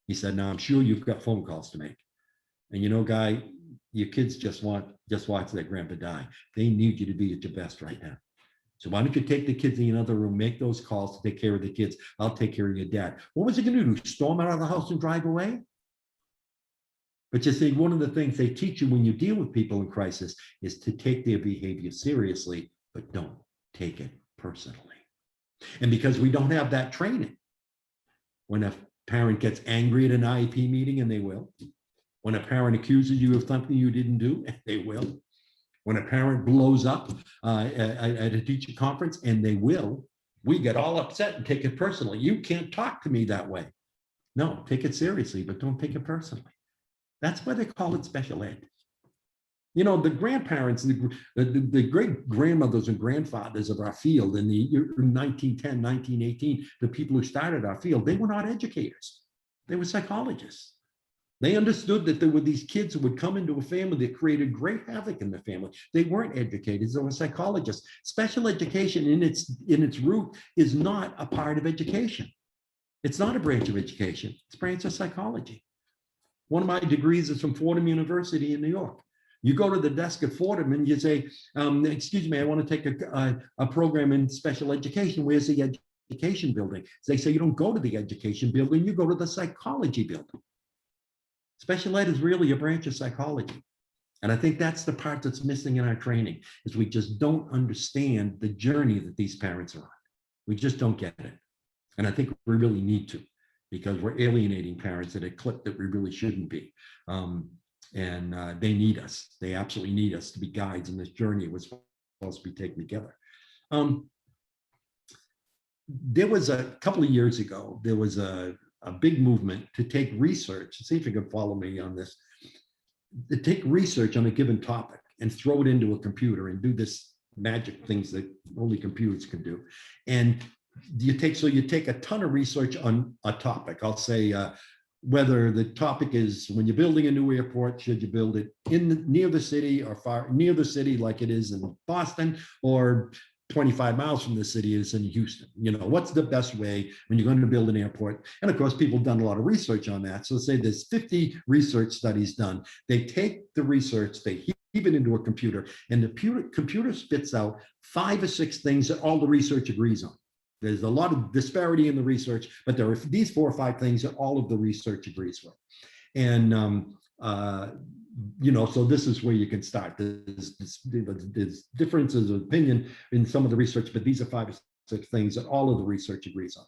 He said, now I'm sure you've got phone calls to make. And you know, guy, your kids just watch their grandpa die. They need you to be at your best right now. So why don't you take the kids in another room, make those calls to take care of the kids. I'll take care of your dad. What was he going to do? Storm out of the house and drive away? But you see, one of the things they teach you when you deal with people in crisis is to take their behavior seriously, but don't take it personally. And because we don't have that training, when a parent gets angry at an IEP meeting, and they will, when a parent accuses you of something you didn't do, and they will, when a parent blows up at a teacher conference, and they will, we get all upset and take it personally. You can't talk to me that way. No, take it seriously, but don't take it personally. That's why they call it special ed. You know, the grandparents, the great grandmothers and grandfathers of our field in the year 1910, 1918, the people who started our field, they were not educators. They were psychologists. They understood that there were these kids who would come into a family that created great havoc in the family. They weren't educators, they were psychologists. Special education in its root is not a part of education. It's not a branch of education, it's a branch of psychology. One of my degrees is from Fordham University in New York. You go to the desk at Fordham and you say, excuse me, I want to take a program in special education. Where's the education building? So they say you don't go to the education building, you go to the psychology building. Special ed is really a branch of psychology. And I think that's the part that's missing in our training, is we just don't understand the journey that these parents are on. We just don't get it. And I think we really need to, because we're alienating parents at a clip that we really shouldn't be. They need us. They absolutely need us to be guides in this journey we're supposed to be taking together. There was a couple of years ago, there was a big movement to take research, see if you can follow me on this, to take research on a given topic and throw it into a computer and do this magic things that only computers can do. And you take a ton of research on a topic. I'll say whether the topic is when you're building a new airport, should you build it near the city or far near the city like it is in Boston, or 25 miles from the city is in Houston? What's the best way when you're going to build an airport? And of course, people have done a lot of research on that. So say there's 50 research studies done. They take the research, they heave it into a computer, and the computer spits out 5 or 6 things that all the research agrees on. There's a lot of disparity in the research, but there are these 4 or 5 things that all of the research agrees with. And so this is where you can start. There's differences of opinion in some of the research, but these are 5 or 6 things that all of the research agrees on.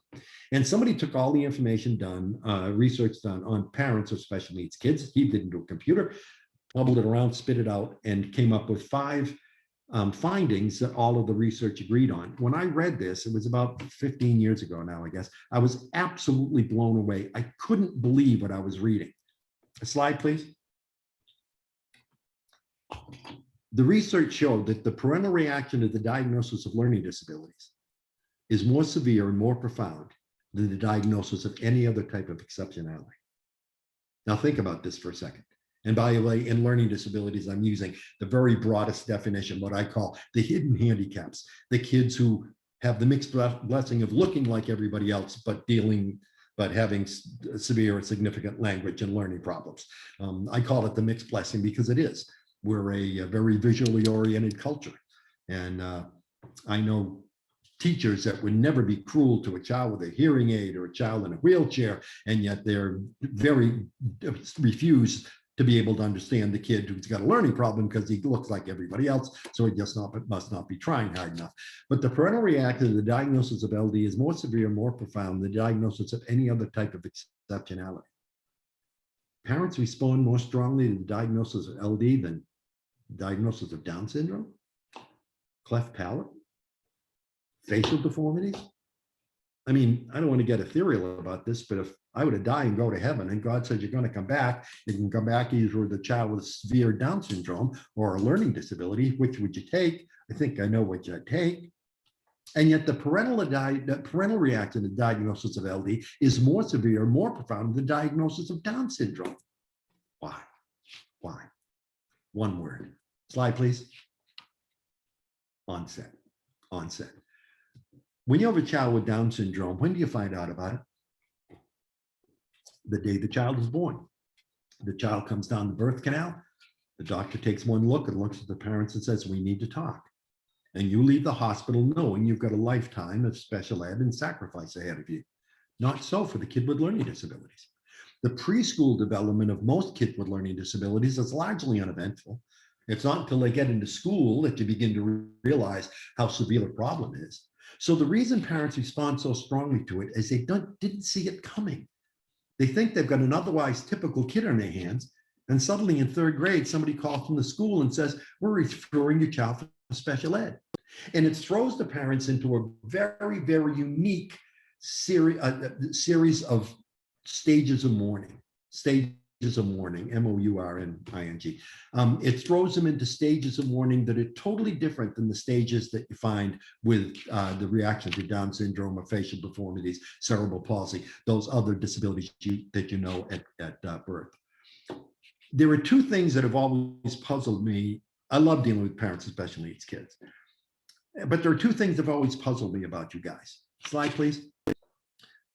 And somebody took all the information done, research done on parents of special needs kids, heaved it into a computer, bubbled it around, spit it out, and came up with 5 findings that all of the research agreed on. When I read this, it was about 15 years ago now, I guess, I was absolutely blown away. I couldn't believe what I was reading. A slide, please. The research showed that the parental reaction to the diagnosis of learning disabilities is more severe and more profound than the diagnosis of any other type of exceptionality. Now think about this for a second. And by the way, in learning disabilities, I'm using the very broadest definition, what I call the hidden handicaps, the kids who have the mixed blessing of looking like everybody else, but having severe or significant language and learning problems. I call it the mixed blessing because it is. We're a very visually oriented culture. And I know teachers that would never be cruel to a child with a hearing aid or a child in a wheelchair, and yet they're very refuse to be able to understand the kid who's got a learning problem because he looks like everybody else, so he just must not be trying hard enough. But the parental reaction to the diagnosis of LD is more severe, more profound than the diagnosis of any other type of exceptionality. Parents respond more strongly to the diagnosis of LD than diagnosis of Down syndrome, cleft palate, facial deformities. I mean, I don't want to get ethereal about this, but if I were to die and go to heaven and God says you're going to come back, you can come back either with a child with severe Down syndrome or a learning disability. Which would you take? I think I know what you'd take. And yet the parental reaction to diagnosis of LD is more severe, more profound than the diagnosis of Down syndrome. Why? Why? One word. Slide, please. Onset. Onset. When you have a child with Down syndrome, when do you find out about it? The day the child is born. The child comes down the birth canal. The doctor takes one look and looks at the parents and says, we need to talk. And you leave the hospital knowing you've got a lifetime of special ed and sacrifice ahead of you. Not so for the kid with learning disabilities. The preschool development of most kids with learning disabilities is largely uneventful. It's not until they get into school that you begin to realize how severe the problem is. So the reason parents respond so strongly to it is they didn't see it coming. They think they've got an otherwise typical kid on their hands, and suddenly in 3rd grade, somebody calls from the school and says, we're referring your child for special ed. And it throws the parents into a very, very unique series of stages of mourning, M-O-U-R-N-I-N-G. It throws them into stages of mourning that are totally different than the stages that you find with the reaction to Down syndrome or facial deformities, cerebral palsy, those other disabilities that you know at birth. There are 2 things that have always puzzled me. I love dealing with parents of special needs kids, but there are 2 things that have always puzzled me about you guys. Slide, please.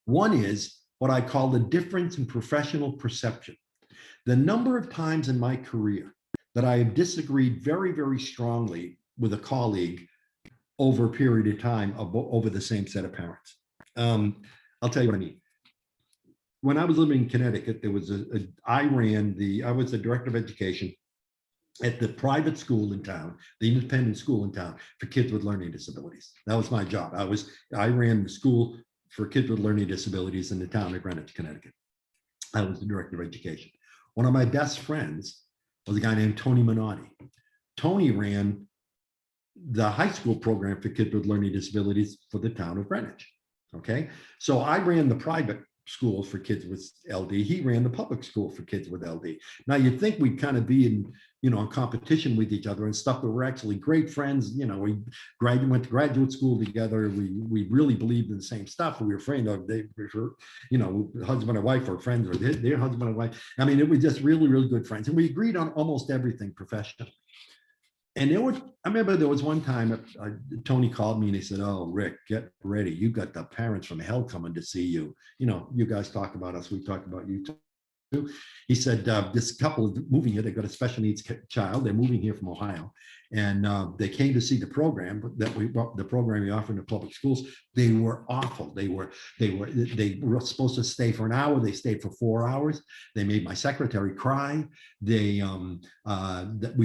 One is what I call the difference in professional perception. The number of times in my career that I have disagreed very, very strongly with a colleague over a period of time over the same set of parents. I'll tell you what I mean. When I was living in Connecticut, there was I was the director of education at the private school in town, the independent school in town for kids with learning disabilities. That was my job. I ran the school for kids with learning disabilities in the town of Greenwich, Connecticut. I was the director of education. One of my best friends was a guy named Tony Minotti. Tony ran the high school program for kids with learning disabilities for the town of Greenwich. Okay, so I ran the private school for kids with LD. He ran the public school for kids with LD. Now you'd think we'd kind of be in competition with each other and stuff, but we're actually great friends. We went to graduate school together. We really believed in the same stuff. We were friends of they were, husband and wife or friends or their husband and wife. I mean, it was just really, really good friends. And we agreed on almost everything professionally. And I remember there was one time Tony called me and he said, "Oh, Rick, get ready. You got the parents from hell coming to see you. You guys talk about us. We talk about you too." He said, this couple is moving here. They've got a special needs child. They're moving here from Ohio. And they came to see the program the program we offer in the public schools. They were awful. They were supposed to stay for an hour. They stayed for 4 hours. They made my secretary cry. We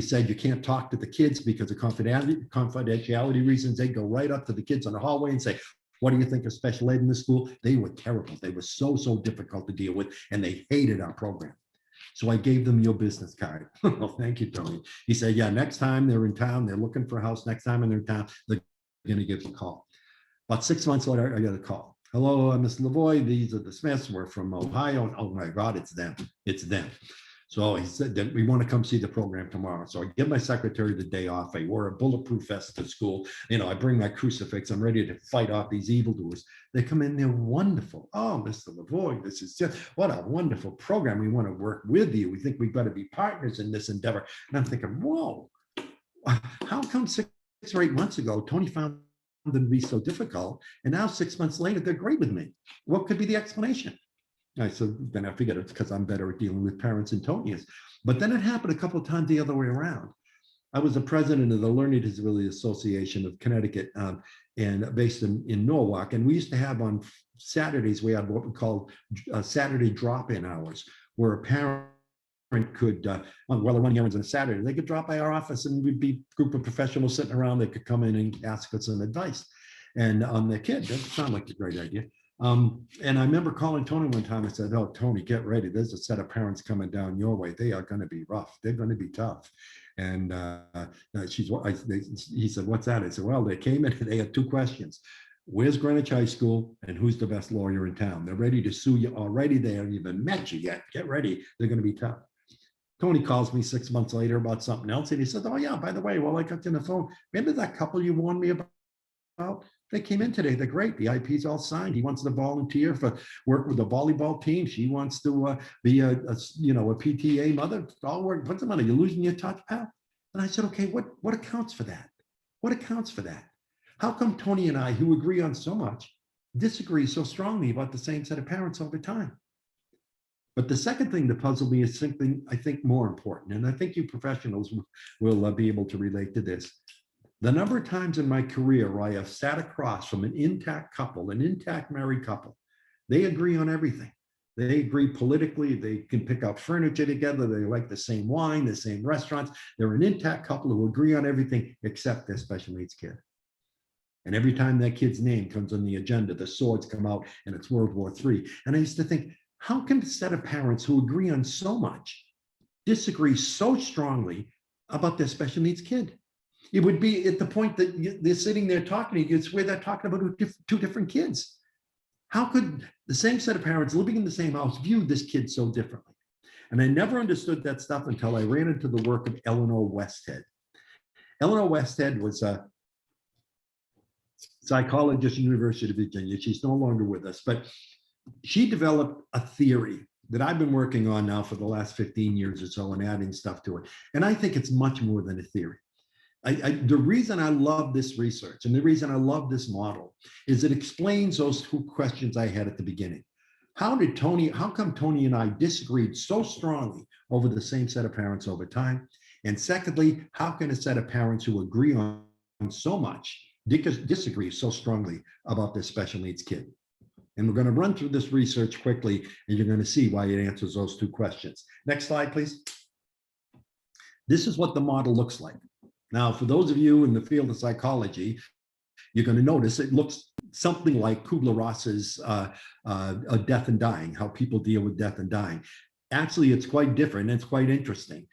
said you can't talk to the kids because of confidentiality reasons. They go right up to the kids on the hallway and say, "What do you think of special ed in the school?" They were terrible. They were so difficult to deal with, and they hated our program. So I gave them your business card. Well, thank you, Tony. He said, "Yeah, next time they're in town, they're looking for a house. Next time they're in town, they're going to give us a call." About 6 months later, I got a call. "Hello, Mr. Lavoie. These are the Smiths. We're from Ohio." Oh my God, it's them. It's them. So he said that we want to come see the program tomorrow. So I give my secretary the day off. I wore a bulletproof vest to school. I bring my crucifix. I'm ready to fight off these evildoers. They come in, they're wonderful. "Oh, Mr. Lavoie, this is just what a wonderful program. We want to work with you. We think we've got to be partners in this endeavor." And I'm thinking, whoa, how come 6 or 8 months ago, Tony found them to be so difficult? And now 6 months later, they're great with me. What could be the explanation? So then I figured it's because I'm better at dealing with parents than Tony is. But then it happened a couple of times the other way around. I was the president of the Learning Disability Association of Connecticut, and based in Norwalk. And we used to have on Saturdays, we had what we called Saturday drop-in hours, where a parent could, while they're running errands on a Saturday, they could drop by our office and we'd be a group of professionals sitting around. They could come in and ask us some advice and on their kid. That sounded like a great idea. And I remember calling Tony one time. I said, "Oh, Tony, get ready. There's a set of parents coming down your way. They are going to be rough. They're going to be tough." And he said, "What's that?" I said, "Well, they came in and they had 2 questions. Where's Greenwich High School and who's the best lawyer in town? They're ready to sue you already. They haven't even met you yet. Get ready. They're going to be tough." Tony calls me 6 months later about something else. And he said, "Oh yeah, by the way, while I got you on the phone, remember that couple you warned me about? They came in today. They're great. The IP's all signed. He wants to volunteer for work with the volleyball team. She wants to be a PTA mother. All work. What's the matter? You're losing your touch, pal?" And I said, "Okay, what accounts for that? What accounts for that? How come Tony and I, who agree on so much, disagree so strongly about the same set of parents over time?" But the second thing that puzzled me is something I think more important, and I think you professionals will be able to relate to this. The number of times in my career where I have sat across from an intact couple, an intact married couple, they agree on everything. They agree politically. They can pick out furniture together. They like the same wine, the same restaurants. They're an intact couple who agree on everything except their special needs kid. And every time that kid's name comes on the agenda, the swords come out and it's World War III. And I used to think, how can a set of parents who agree on so much disagree so strongly about their special needs kid? It would be at the point that they're sitting there talking to you, it's where they're talking about 2 different kids. How could the same set of parents living in the same house view this kid so differently? And I never understood that stuff until I ran into the work of Eleanor Westhead. Eleanor Westhead was a psychologist at the University of Virginia. She's no longer with us, but she developed a theory that I've been working on now for the last 15 years or so and adding stuff to it. And I think it's much more than a theory. The reason I love this research and the reason I love this model is it explains those 2 questions I had at the beginning. How come Tony and I disagreed so strongly over the same set of parents over time? And secondly, how can a set of parents who agree on so much disagree so strongly about their special needs kid? And we're going to run through this research quickly, and you're going to see why it answers those 2 questions. Next slide, please. This is what the model looks like. Now, for those of you in the field of psychology, you're going to notice it looks something like Kubler-Ross's Death and Dying, how people deal with death and dying. Actually, it's quite different. And it's quite interesting.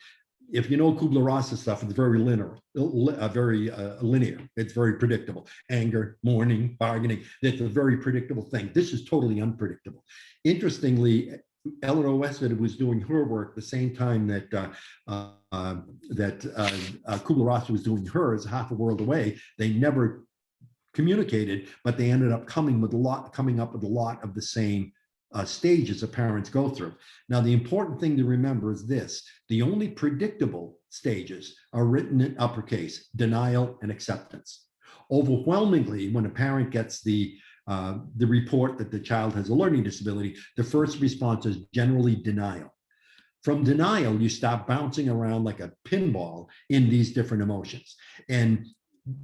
if you know Kubler-Ross's stuff, it's very linear, linear. It's very predictable. Anger, mourning, bargaining. It's a very predictable thing. This is totally unpredictable. Interestingly, Eleanor Westwood was doing her work the same time that Kubler-Ross was doing hers, half a world away. They never communicated, but they ended up coming up with a lot of the same stages that parents go through. Now, the important thing to remember is this: the only predictable stages are written in uppercase: denial and acceptance. Overwhelmingly, when a parent gets the report that the child has a learning disability, the first response is generally denial. From denial, you stop bouncing around like a pinball in these different emotions. And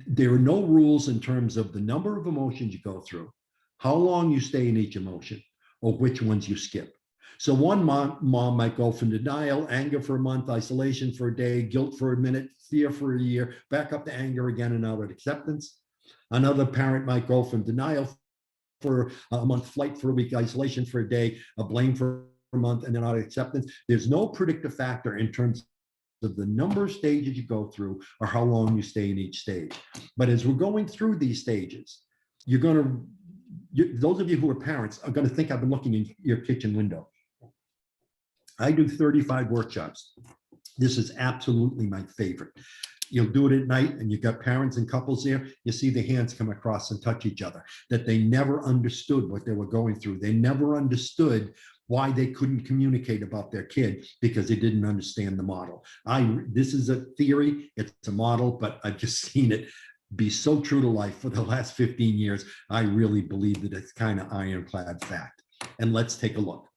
there are no rules in terms of the number of emotions you go through, how long you stay in each emotion, or which ones you skip. So one mom might go from denial, anger for a month, isolation for a day, guilt for a minute, fear for a year, back up to anger again and out at acceptance. Another parent might go from denial for a month, flight for a week, isolation for a day, a blame for a month, and then out of acceptance. There's no predictive factor in terms of the number of stages you go through or how long you stay in each stage. But as we're going through these stages, you're going to, those of you who are parents are going to think I've been looking in your kitchen window. I do 35 workshops. This is absolutely my favorite. You'll do it at night and you've got parents and couples there. You see the hands come across and touch each other, that they never understood what they were going through. They never understood why they couldn't communicate about their kid because they didn't understand the model. This is a theory, it's a model, but I've just seen it be so true to life for the last 15 years. I really believe that it's kind of ironclad fact. And let's take a look.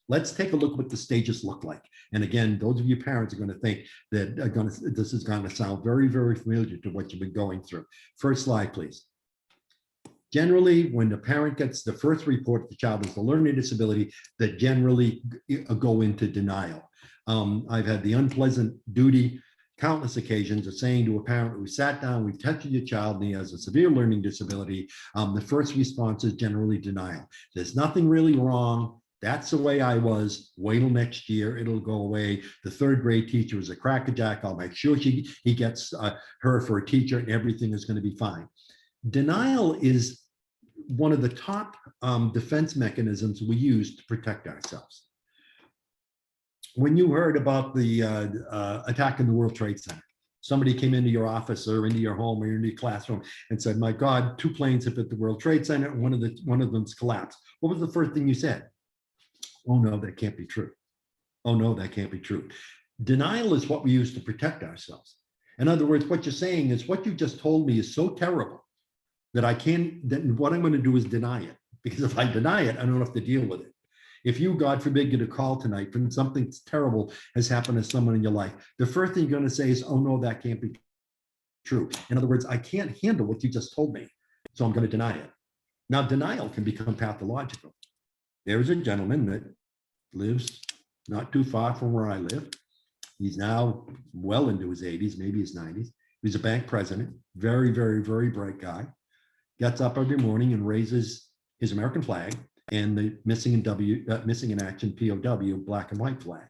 Let's take a look what the stages look like. And again, those of you parents are going to think that this is going to sound very, very familiar to what you've been going through. First slide, please. Generally, when the parent gets the first report the child has a learning disability, that generally go into denial. I've had the unpleasant duty, countless occasions, of saying to a parent who sat down, we've tested your child and he has a severe learning disability. The first response is generally denial. There's nothing really wrong. That's the way I was. Wait till next year, it'll go away. The third grade teacher is a crackerjack. I'll make sure he gets her for a teacher and everything is going to be fine. Denial is one of the top defense mechanisms we use to protect ourselves. When you heard about the attack in the World Trade Center, somebody came into your office or into your home or into your classroom and said, my God, 2 planes have hit the World Trade Center and one of them's collapsed. What was the first thing you said? Oh no, that can't be true. Oh no, that can't be true. Denial is what we use to protect ourselves. In other words, what you're saying is what you just told me is so terrible that then what I'm going to do is deny it. Because if I deny it, I don't have to deal with it. If you, God forbid, get a call tonight when something terrible has happened to someone in your life, the first thing you're going to say is, oh no, that can't be true. In other words, I can't handle what you just told me, so I'm going to deny it. Now, denial can become pathological. There's a gentleman that lives not too far from where I live. He's now well into his 80s, maybe his 90s. He's a bank president, very, very, very bright guy. Gets up every morning and raises his American flag and the missing in action POW black and white flag.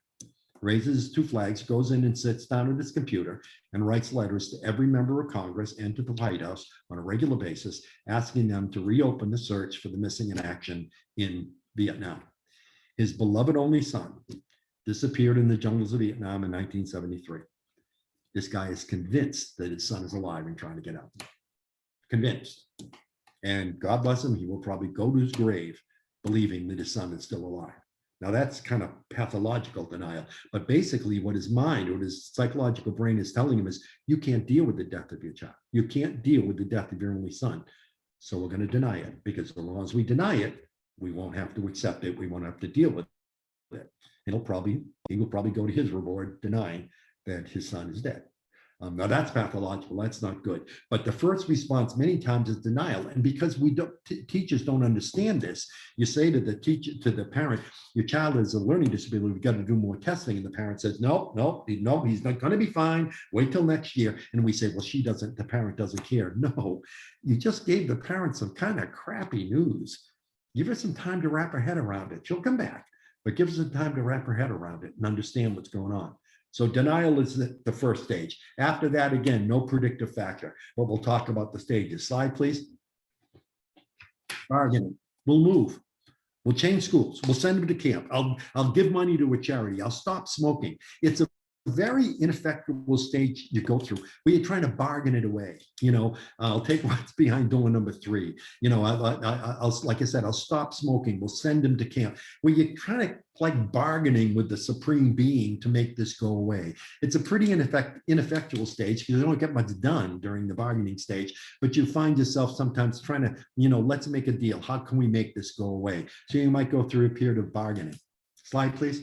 Raises 2 flags, goes in and sits down at his computer and writes letters to every member of Congress and to the White House on a regular basis, asking them to reopen the search for the missing in action in Vietnam. His beloved only son disappeared in the jungles of Vietnam in 1973. This guy is convinced that his son is alive and trying to get out. Convinced. And God bless him, he will probably go to his grave believing that his son is still alive. Now that's kind of pathological denial, but basically what his mind or his psychological brain is telling him is, you can't deal with the death of your child. You can't deal with the death of your only son. So we're going to deny it, because as long as we deny it, we won't have to accept it. We won't have to deal with it. He will probably go to his reward denying that his son is dead. Now that's pathological, that's not good. But the first response many times is denial. And because teachers don't understand this, you say to the parent, your child has a learning disability, we've got to do more testing. And the parent says, no, he's not going to be fine. Wait till next year. And we say, well, the parent doesn't care. No, you just gave the parent some kind of crappy news. Give her some time to wrap her head around it. She'll come back, but give her some time to wrap her head around it and understand what's going on. So denial is the first stage. After that, again, no predictive factor, but we'll talk about the stages. Slide, please. Bargaining. We'll move. We'll change schools. We'll send them to camp. I'll give money to a charity. I'll stop smoking. It's a very ineffectual stage you go through where you're trying to bargain it away. I'll take what's behind door number 3. I'll like I said, I'll stop smoking. We'll send them to camp. Where you're trying to like bargaining with the supreme being to make this go away. It's a pretty ineffectual stage because you don't get much done during the bargaining stage, but you find yourself sometimes trying to, let's make a deal. How can we make this go away? So you might go through a period of bargaining. Slide, please.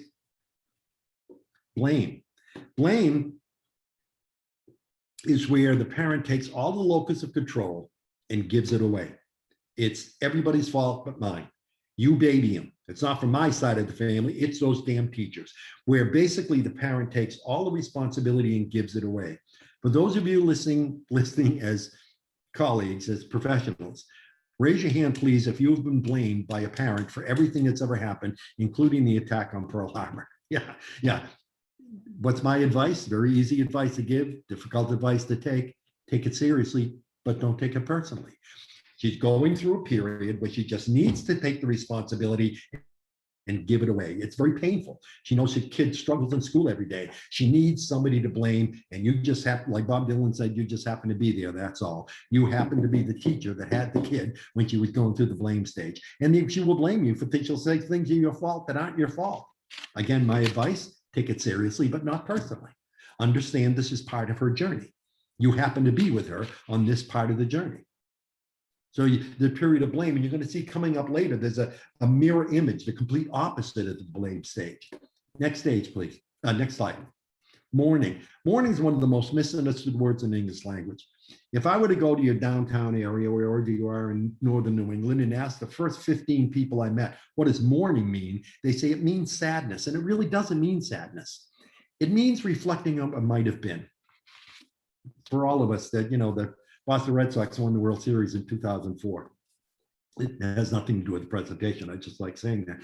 Blame. Blame is where the parent takes all the locus of control and gives it away. It's everybody's fault but mine. You baby him. It's not from my side of the family. It's those damn teachers, where basically the parent takes all the responsibility and gives it away. For those of you listening as colleagues, as professionals, raise your hand, please, if you've been blamed by a parent for everything that's ever happened, including the attack on Pearl Harbor. Yeah. What's my advice? Very easy advice to give, difficult advice to take. Take it seriously, but don't take it personally. She's going through a period where she just needs to take the responsibility and give it away. It's very painful. She knows her kid struggles in school every day. She needs somebody to blame, and you just have, like Bob Dylan said, you just happen to be there, that's all. You happen to be the teacher that had the kid when she was going through the blame stage. And then she will blame you for things, she'll say things are your fault that aren't your fault. Again, my advice, take it seriously, but not personally. Understand this is part of her journey. You happen to be with her on this part of the journey. So the period of blame, and you're going to see coming up later, there's a mirror image, the complete opposite of the blame stage. Next stage, please. Next slide. Mourning. Mourning is one of the most misunderstood words in English language. If I were to go to your downtown area, wherever you are in northern New England, and ask the first 15 people I met, what does mourning mean? They say it means sadness, and it really doesn't mean sadness. It means reflecting on what might have been. For all of us that, the Boston Red Sox won the World Series in 2004. It has nothing to do with the presentation. I just like saying that.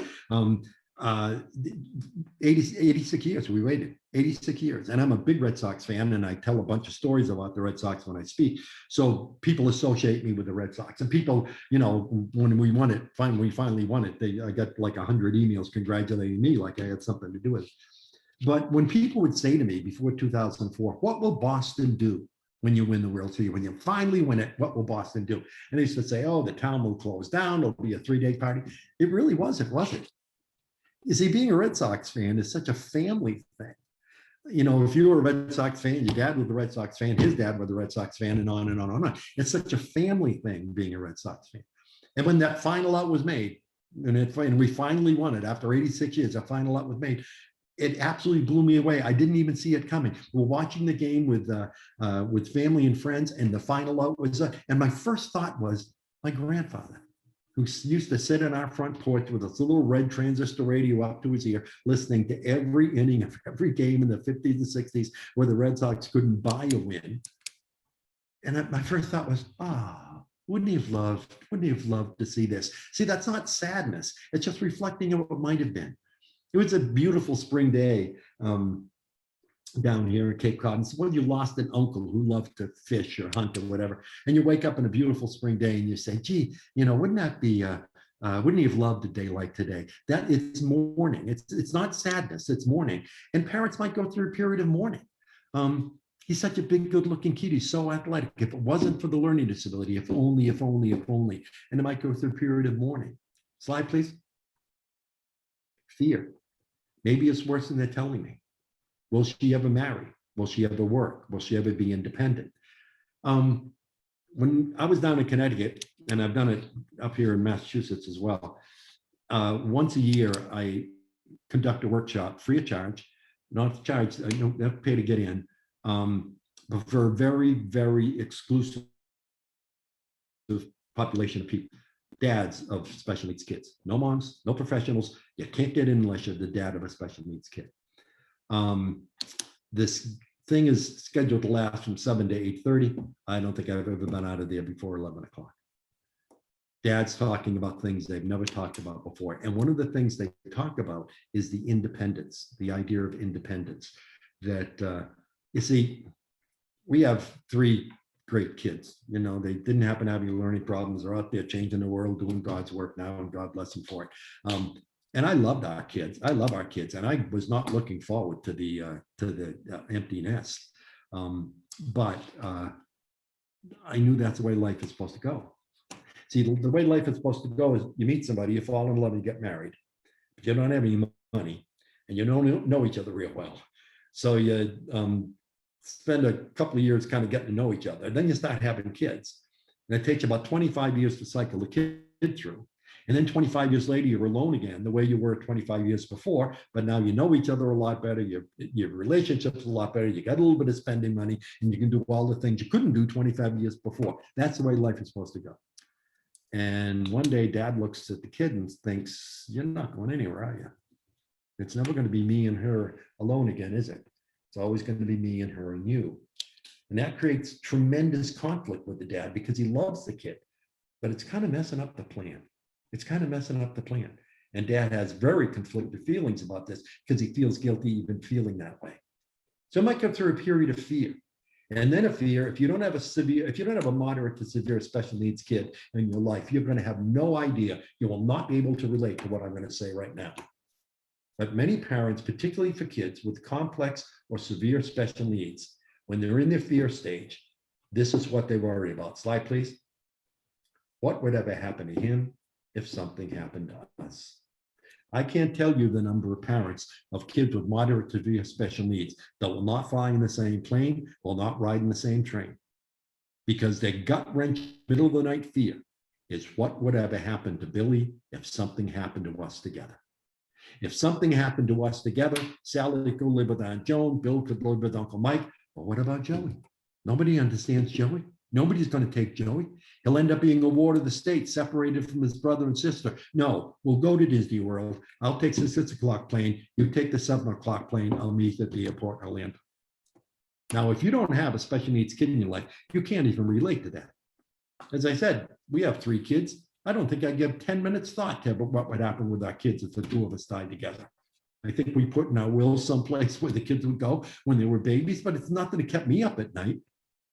86 years we waited, 86 years. And I'm a big Red Sox fan, and I tell a bunch of stories about the Red Sox when I speak. So people associate me with the Red Sox. And people, when we won it, we finally won it, I got like 100 emails congratulating me like I had something to do with it. But when people would say to me before 2004, what will Boston do when you win the World Series? When you finally win it, what will Boston do? And they used to say, oh, the town will close down. There'll be a 3-day party. It really wasn't, was it? You see, being a Red Sox fan is such a family thing. If you were a Red Sox fan, your dad was a Red Sox fan, his dad was a Red Sox fan, and on and on and on. It's such a family thing being a Red Sox fan. And when that final out was made, and we finally won it after 86 years, a final out was made, it absolutely blew me away. I didn't even see it coming. We're watching the game with family and friends, and the final out was, and my first thought was my grandfather, who used to sit on our front porch with this little red transistor radio up to his ear, listening to every inning of every game in the 50s and 60s where the Red Sox couldn't buy a win. And my first thought was, wouldn't he have loved to see this? See, that's not sadness. It's just reflecting on what might have been. It was a beautiful spring day down here in Cape Cod. And when you lost an uncle who loved to fish or hunt or whatever, and you wake up on a beautiful spring day and you say, gee, wouldn't that be, wouldn't he have loved a day like today? That it's mourning. It's not sadness, it's mourning. And parents might go through a period of mourning. He's such a big, good looking kid. He's so athletic. If it wasn't for the learning disability, if only. And it might go through a period of mourning. Slide, please. Fear. Maybe it's worse than they're telling me. Will she ever marry? Will she ever work? Will she ever be independent? When I was down in Connecticut, and I've done it up here in Massachusetts as well, once a year, I conduct a workshop free of charge, not charged, I don't have to pay to get in, but for a very, very exclusive population of people. Dads of special needs kids, no moms, no professionals. You can't get in unless you're the dad of a special needs kid. This thing is scheduled to last from 7 to 8:30. I don't think I've ever been out of there before 11 o'clock. Dads talking about things they've never talked about before. And one of the things they talk about is the independence, the idea of independence. that, you see, we have three great kids. You know, they didn't happen to have any learning problems. They're out there changing the world, doing God's work now, and God bless them for it. And I loved our kids. I love our kids, and I was not looking forward to the empty nest. But I knew that's the way life is supposed to go. See, the way life is supposed to go is you meet somebody, you fall in love, and you get married, but you don't have any money, and you don't know each other real well. So you spend a couple of years kind of getting to know each other. And then you start having kids. And it takes you about 25 years to cycle the kid through. And then 25 years later, you're alone again, the way you were 25 years before. But now you know each other a lot better. Your relationship's a lot better. You got a little bit of spending money, and you can do all the things you couldn't do 25 years before. That's the way life is supposed to go. And one day, Dad looks at the kid and thinks, "You're not going anywhere, are you? It's never going to be me and her alone again, is it? It's always going to be me and her and you." And that creates tremendous conflict with the dad because he loves the kid, but it's kind of messing up the plan. It's kind of messing up the plan. And Dad has very conflicted feelings about this because he feels guilty even feeling that way. So it might go through a period of fear. And then a fear, if you don't have a moderate to severe special needs kid in your life, you're going to have no idea. You will not be able to relate to what I'm going to say right now. But many parents, particularly for kids with complex or severe special needs, when they're in their fear stage, this is what they worry about. Slide, please. What would ever happen to him if something happened to us? I can't tell you the number of parents of kids with moderate to severe special needs that will not fly in the same plane, will not ride in the same train, because their gut wrench, middle of the night fear is what would ever happen to Billy if something happened to us together. If something happened to us together, Sally could live with Aunt Joan, Bill could live with Uncle Mike, but what about Joey? Nobody understands Joey. Nobody's going to take Joey. He'll end up being a ward of the state, separated from his brother and sister. No, we'll go to Disney World. I'll take the 6 o'clock plane. You take the 7 o'clock plane. I'll meet at the airport in Orlando. Now, if you don't have a special needs kid in your life, you can't even relate to that. As I said, we have 3 kids. I don't think I give 10 minutes thought to what would happen with our kids if the 2 of us died together. I think we put in our will someplace where the kids would go when they were babies, but it's nothing that kept me up at night.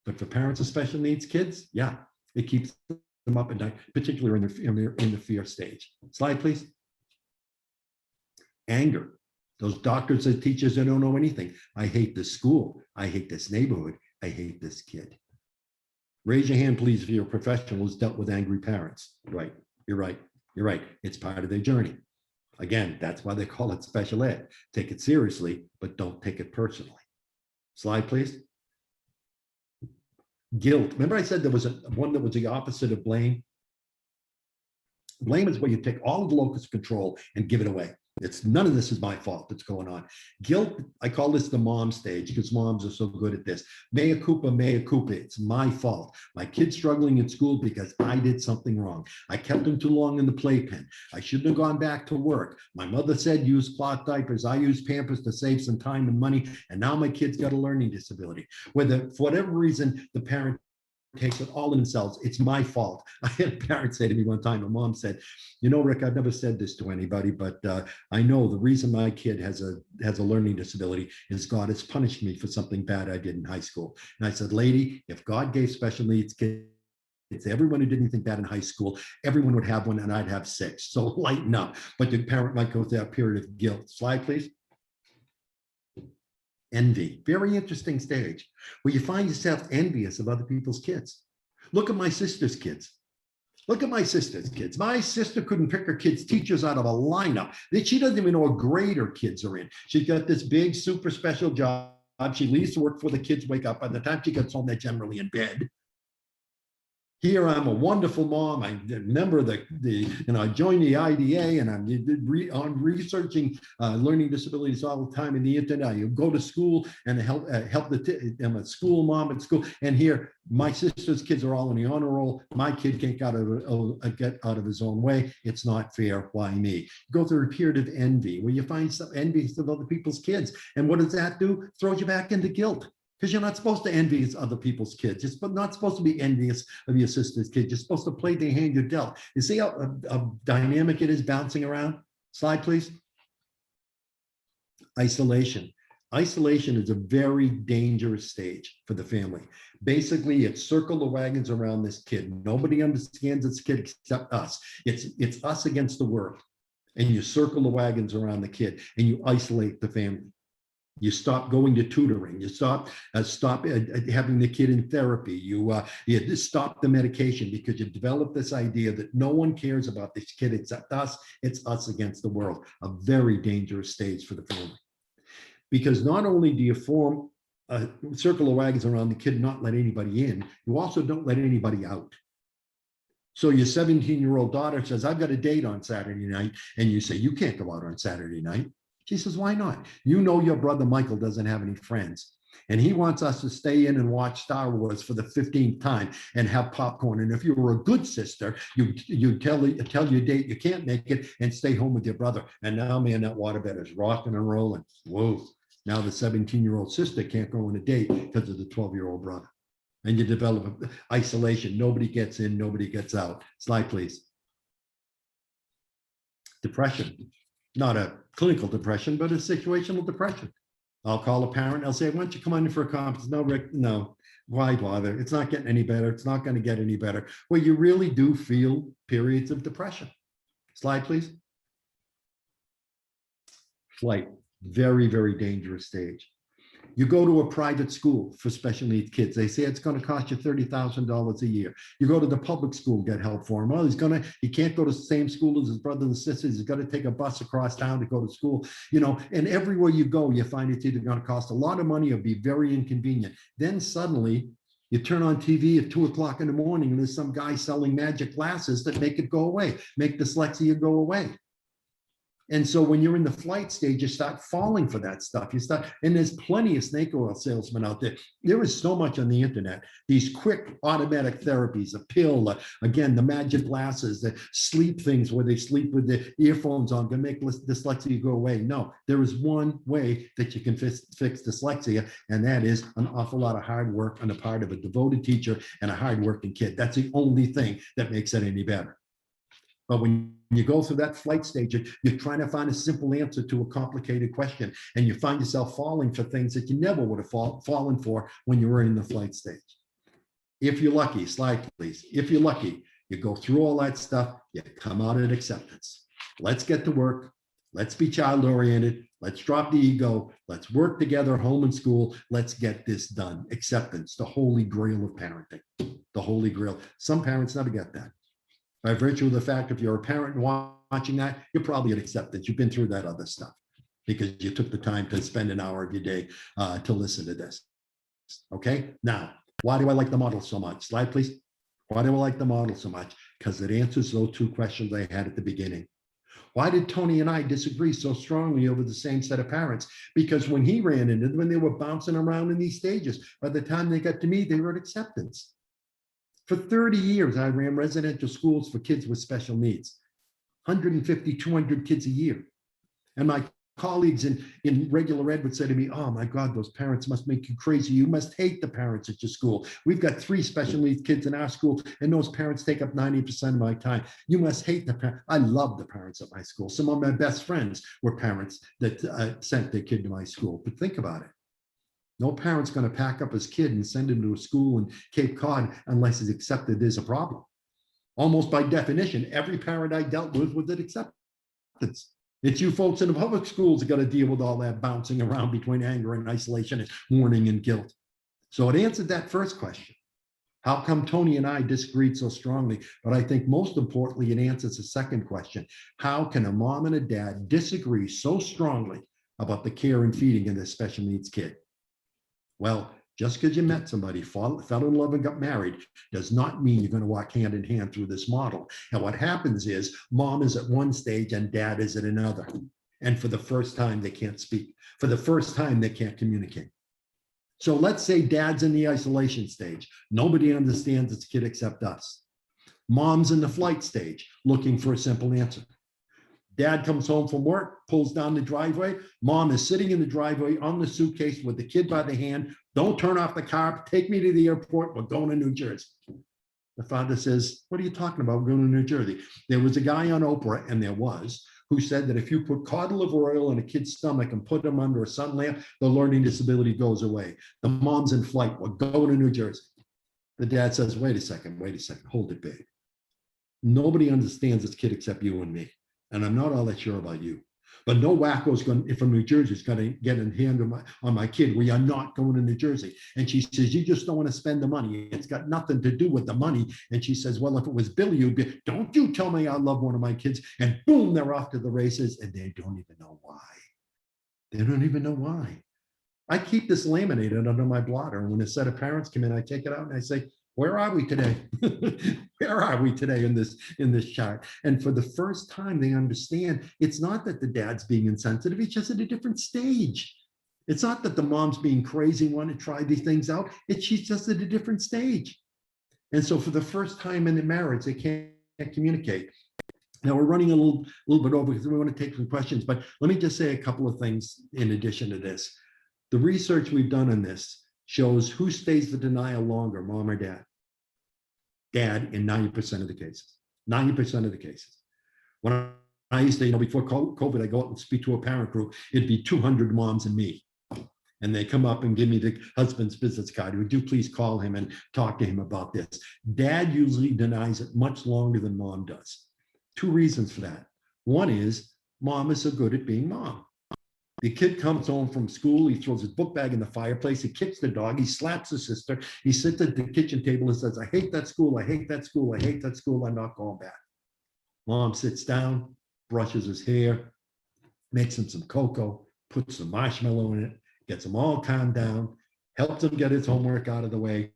But for parents of special needs kids, yeah, it keeps them up at night, particularly in the fear stage. Slide, please. Anger. Those doctors and teachers that don't know anything. I hate this school. I hate this neighborhood. I hate this kid. Raise your hand, please, if you're a professional who's dealt with angry parents. Right, you're right, you're right. It's part of their journey. Again, that's why they call it special ed. Take it seriously, but don't take it personally. Slide, please. Guilt. Remember I said there was one that was the opposite of blame? Blame is where you take all of the locus of control and give it away. It's none of this is my fault that's going on. Guilt, I call this the mom stage because moms are so good at this. Mea culpa, mea culpa. It's my fault. My kid's struggling in school because I did something wrong. I kept him too long in the playpen. I shouldn't have gone back to work. My mother said use cloth diapers. I used Pampers to save some time and money. And now my kid's got a learning disability. Whether for whatever reason, the parent takes it all in themselves. It's my fault. I had a parent say to me one time, a mom said, "You know, Rick, I've never said this to anybody, but I know the reason my kid has a learning disability is God has punished me for something bad I did in high school." And I said, "Lady, if God gave special needs kids, everyone who did anything bad in high school, everyone would have one and I'd have 6. So lighten up." But the parent might go through that period of guilt. Slide, please. Envy, very interesting stage where you find yourself envious of other people's kids. Look at my sister's kids. Look at my sister's kids. My sister couldn't pick her kids' teachers out of a lineup. She doesn't even know what grade her kids are in. She's got this big, super special job. She leaves to work before the kids wake up. By the time she gets home, they're generally in bed. Here I'm a wonderful mom. I remember I joined the IDA and I'm researching learning disabilities all the time in the internet. I go to school and help I'm a school mom at school. And here my sister's kids are all in the honor roll. My kid can't get out of his own way. It's not fair. Why me? Go through a period of envy where you find some envy of other people's kids. And what does that do? Throws you back into guilt. Because you're not supposed to envy other people's kids. You're not supposed to be envious of your sister's kids. You're supposed to play the hand you're dealt. You see how dynamic it is bouncing around? Slide, please. Isolation. Isolation is a very dangerous stage for the family. Basically, it's circle the wagons around this kid. Nobody understands this kid except us. It's us against the world. And you circle the wagons around the kid and you isolate the family. You stop going to tutoring. You stop having the kid in therapy. You stop the medication because you develop this idea that no one cares about this kid except us. It's us against the world. A very dangerous stage for the family. Because not only do you form a circle of wagons around the kid, not let anybody in, you also don't let anybody out. So your 17-year-old daughter says, I've got a date on Saturday night. And you say, you can't go out on Saturday night. She says, why not? You know your brother Michael doesn't have any friends. And he wants us to stay in and watch Star Wars for the 15th time and have popcorn. And if you were a good sister, you tell your date you can't make it and stay home with your brother. And now, man, that waterbed is rocking and rolling. Whoa. Now the 17-year-old sister can't go on a date because of the 12-year-old brother. And you develop isolation. Nobody gets in, nobody gets out. Slide, please. Depression. Not a clinical depression, but a situational depression. I'll call a parent. I'll say, why don't you come on in for a conference? No, Rick, no. Why bother? It's not getting any better. It's not going to get any better. Well, you really do feel periods of depression. Slide, please. Flight. Very, very dangerous stage. You go to a private school for special needs kids. They say it's going to cost you $30,000 a year. You go to the public school, get help for him. Well, he can't go to the same school as his brothers and sisters. He's got to take a bus across town to go to school, and everywhere you go, you find it's either going to cost a lot of money or be very inconvenient. Then suddenly you turn on TV at 2:00 in the morning and there's some guy selling magic glasses that make it go away, make dyslexia go away. And so when you're in the flight stage, you start falling for that stuff. And there's plenty of snake oil salesmen out there. There is so much on the internet. These quick automatic therapies, a pill, again, the magic glasses, the sleep things where they sleep with the earphones on, can make dyslexia go away. No, there is one way that you can fix dyslexia, and that is an awful lot of hard work on the part of a devoted teacher and a hardworking kid. That's the only thing that makes it any better. But when you go through that flight stage, you're trying to find a simple answer to a complicated question, and you find yourself falling for things that you never would have fallen for when you were in the flight stage. If you're lucky, slide please. If you're lucky, you go through all that stuff, you come out at acceptance. Let's get to work. Let's be child-oriented. Let's drop the ego. Let's work together, home and school. Let's get this done. Acceptance, the holy grail of parenting, the holy grail. Some parents never get that. By virtue of the fact, if you're a parent watching that, you're probably at acceptance. You've been through that other stuff because you took the time to spend an hour of your day to listen to this. Okay, now, why do I like the model so much? Slide, please. Why do I like the model so much? Because it answers those two questions I had at the beginning. Why did Tony and I disagree so strongly over the same set of parents? Because when he ran into them, when they were bouncing around in these stages, by the time they got to me, they were at acceptance. For 30 years, I ran residential schools for kids with special needs, 150, 200 kids a year. And my colleagues in regular ed would say to me, oh my God, those parents must make you crazy. You must hate the parents at your school. We've got 3 special needs kids in our school, and those parents take up 90% of my time. You must hate the parents. I love the parents at my school. Some of my best friends were parents that sent their kid to my school. But think about it. No parent's going to pack up his kid and send him to a school in Cape Cod unless he's accepted there's a problem. Almost by definition, every parent I dealt with was at acceptance. It's you folks in the public schools that got to deal with all that bouncing around between anger and isolation and mourning and guilt. So it answered that first question. How come Tony and I disagreed so strongly? But I think most importantly, it answers the second question. How can a mom and a dad disagree so strongly about the care and feeding of their special needs kid? Well, just because you met somebody, fell in love and got married, does not mean you're going to walk hand in hand through this model. And what happens is mom is at one stage and dad is at another. And for the first time, they can't speak. For the first time, they can't communicate. So let's say dad's in the isolation stage. Nobody understands this kid except us. Mom's in the flight stage, looking for a simple answer. Dad comes home from work, pulls down the driveway. Mom is sitting in the driveway on the suitcase with the kid by the hand. Don't turn off the car. Take me to the airport. We're going to New Jersey. The father says, what are you talking about? We're going to New Jersey. There was a guy on Oprah, and there was, who said that if you put cod liver oil in a kid's stomach and put them under a sun lamp, the learning disability goes away. The mom's in flight. We're going to New Jersey. The dad says, wait a second, hold it, babe. Nobody understands this kid except you and me. And I'm not all that sure about you. But no wacko's going from New Jersey is going to get a hand on my kid. We are not going to New Jersey. And she says, you just don't want to spend the money. It's got nothing to do with the money. And she says, well, if it was Billy, you'd be, don't you tell me I love one of my kids. And boom, they're off to the races. And they don't even know why. They don't even know why. I keep this laminated under my blotter. And when a set of parents come in, I take it out and I say, where are we today? Where are we today in this chart? And for the first time, they understand it's not that the dad's being insensitive, it's just at a different stage. It's not that the mom's being crazy, want to try these things out. She's just at a different stage. And so for the first time in the marriage, they can't communicate. Now we're running a little bit over because we want to take some questions, but let me just say a couple of things in addition to this. The research we've done on this shows who stays the denial longer, mom or dad. Dad in 90% of the cases. 90% of the cases. When I used to, before COVID, I go out and speak to a parent group, it'd be 200 moms and me. And they come up and give me the husband's business card. Would you please call him and talk to him about this? Dad usually denies it much longer than mom does. Two reasons for that. One is mom is so good at being mom. The kid comes home from school, he throws his book bag in the fireplace, he kicks the dog, he slaps his sister, he sits at the kitchen table and says, I hate that school, I hate that school, I hate that school, I'm not going back. Mom sits down, brushes his hair, makes him some cocoa, puts some marshmallow in it, gets him all calmed down, helps him get his homework out of the way.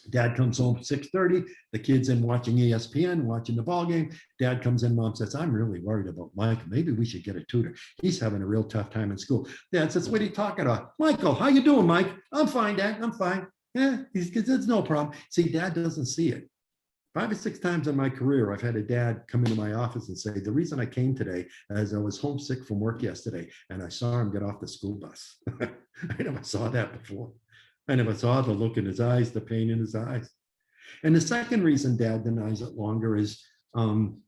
Dad comes home at 6:30, the kid's in watching ESPN, watching the ball game. Dad comes in, mom says, I'm really worried about Michael. Maybe we should get a tutor. He's having a real tough time in school. Dad says, what are you talking about? Michael, how you doing, Mike? I'm fine, Dad, I'm fine. Yeah, it's no problem. See, Dad doesn't see it. 5 or 6 times in my career, I've had a dad come into my office and say, the reason I came today is I was homesick from work yesterday and I saw him get off the school bus. I never saw that before. I never saw the look in his eyes, the pain in his eyes. And the second reason dad denies it longer is, in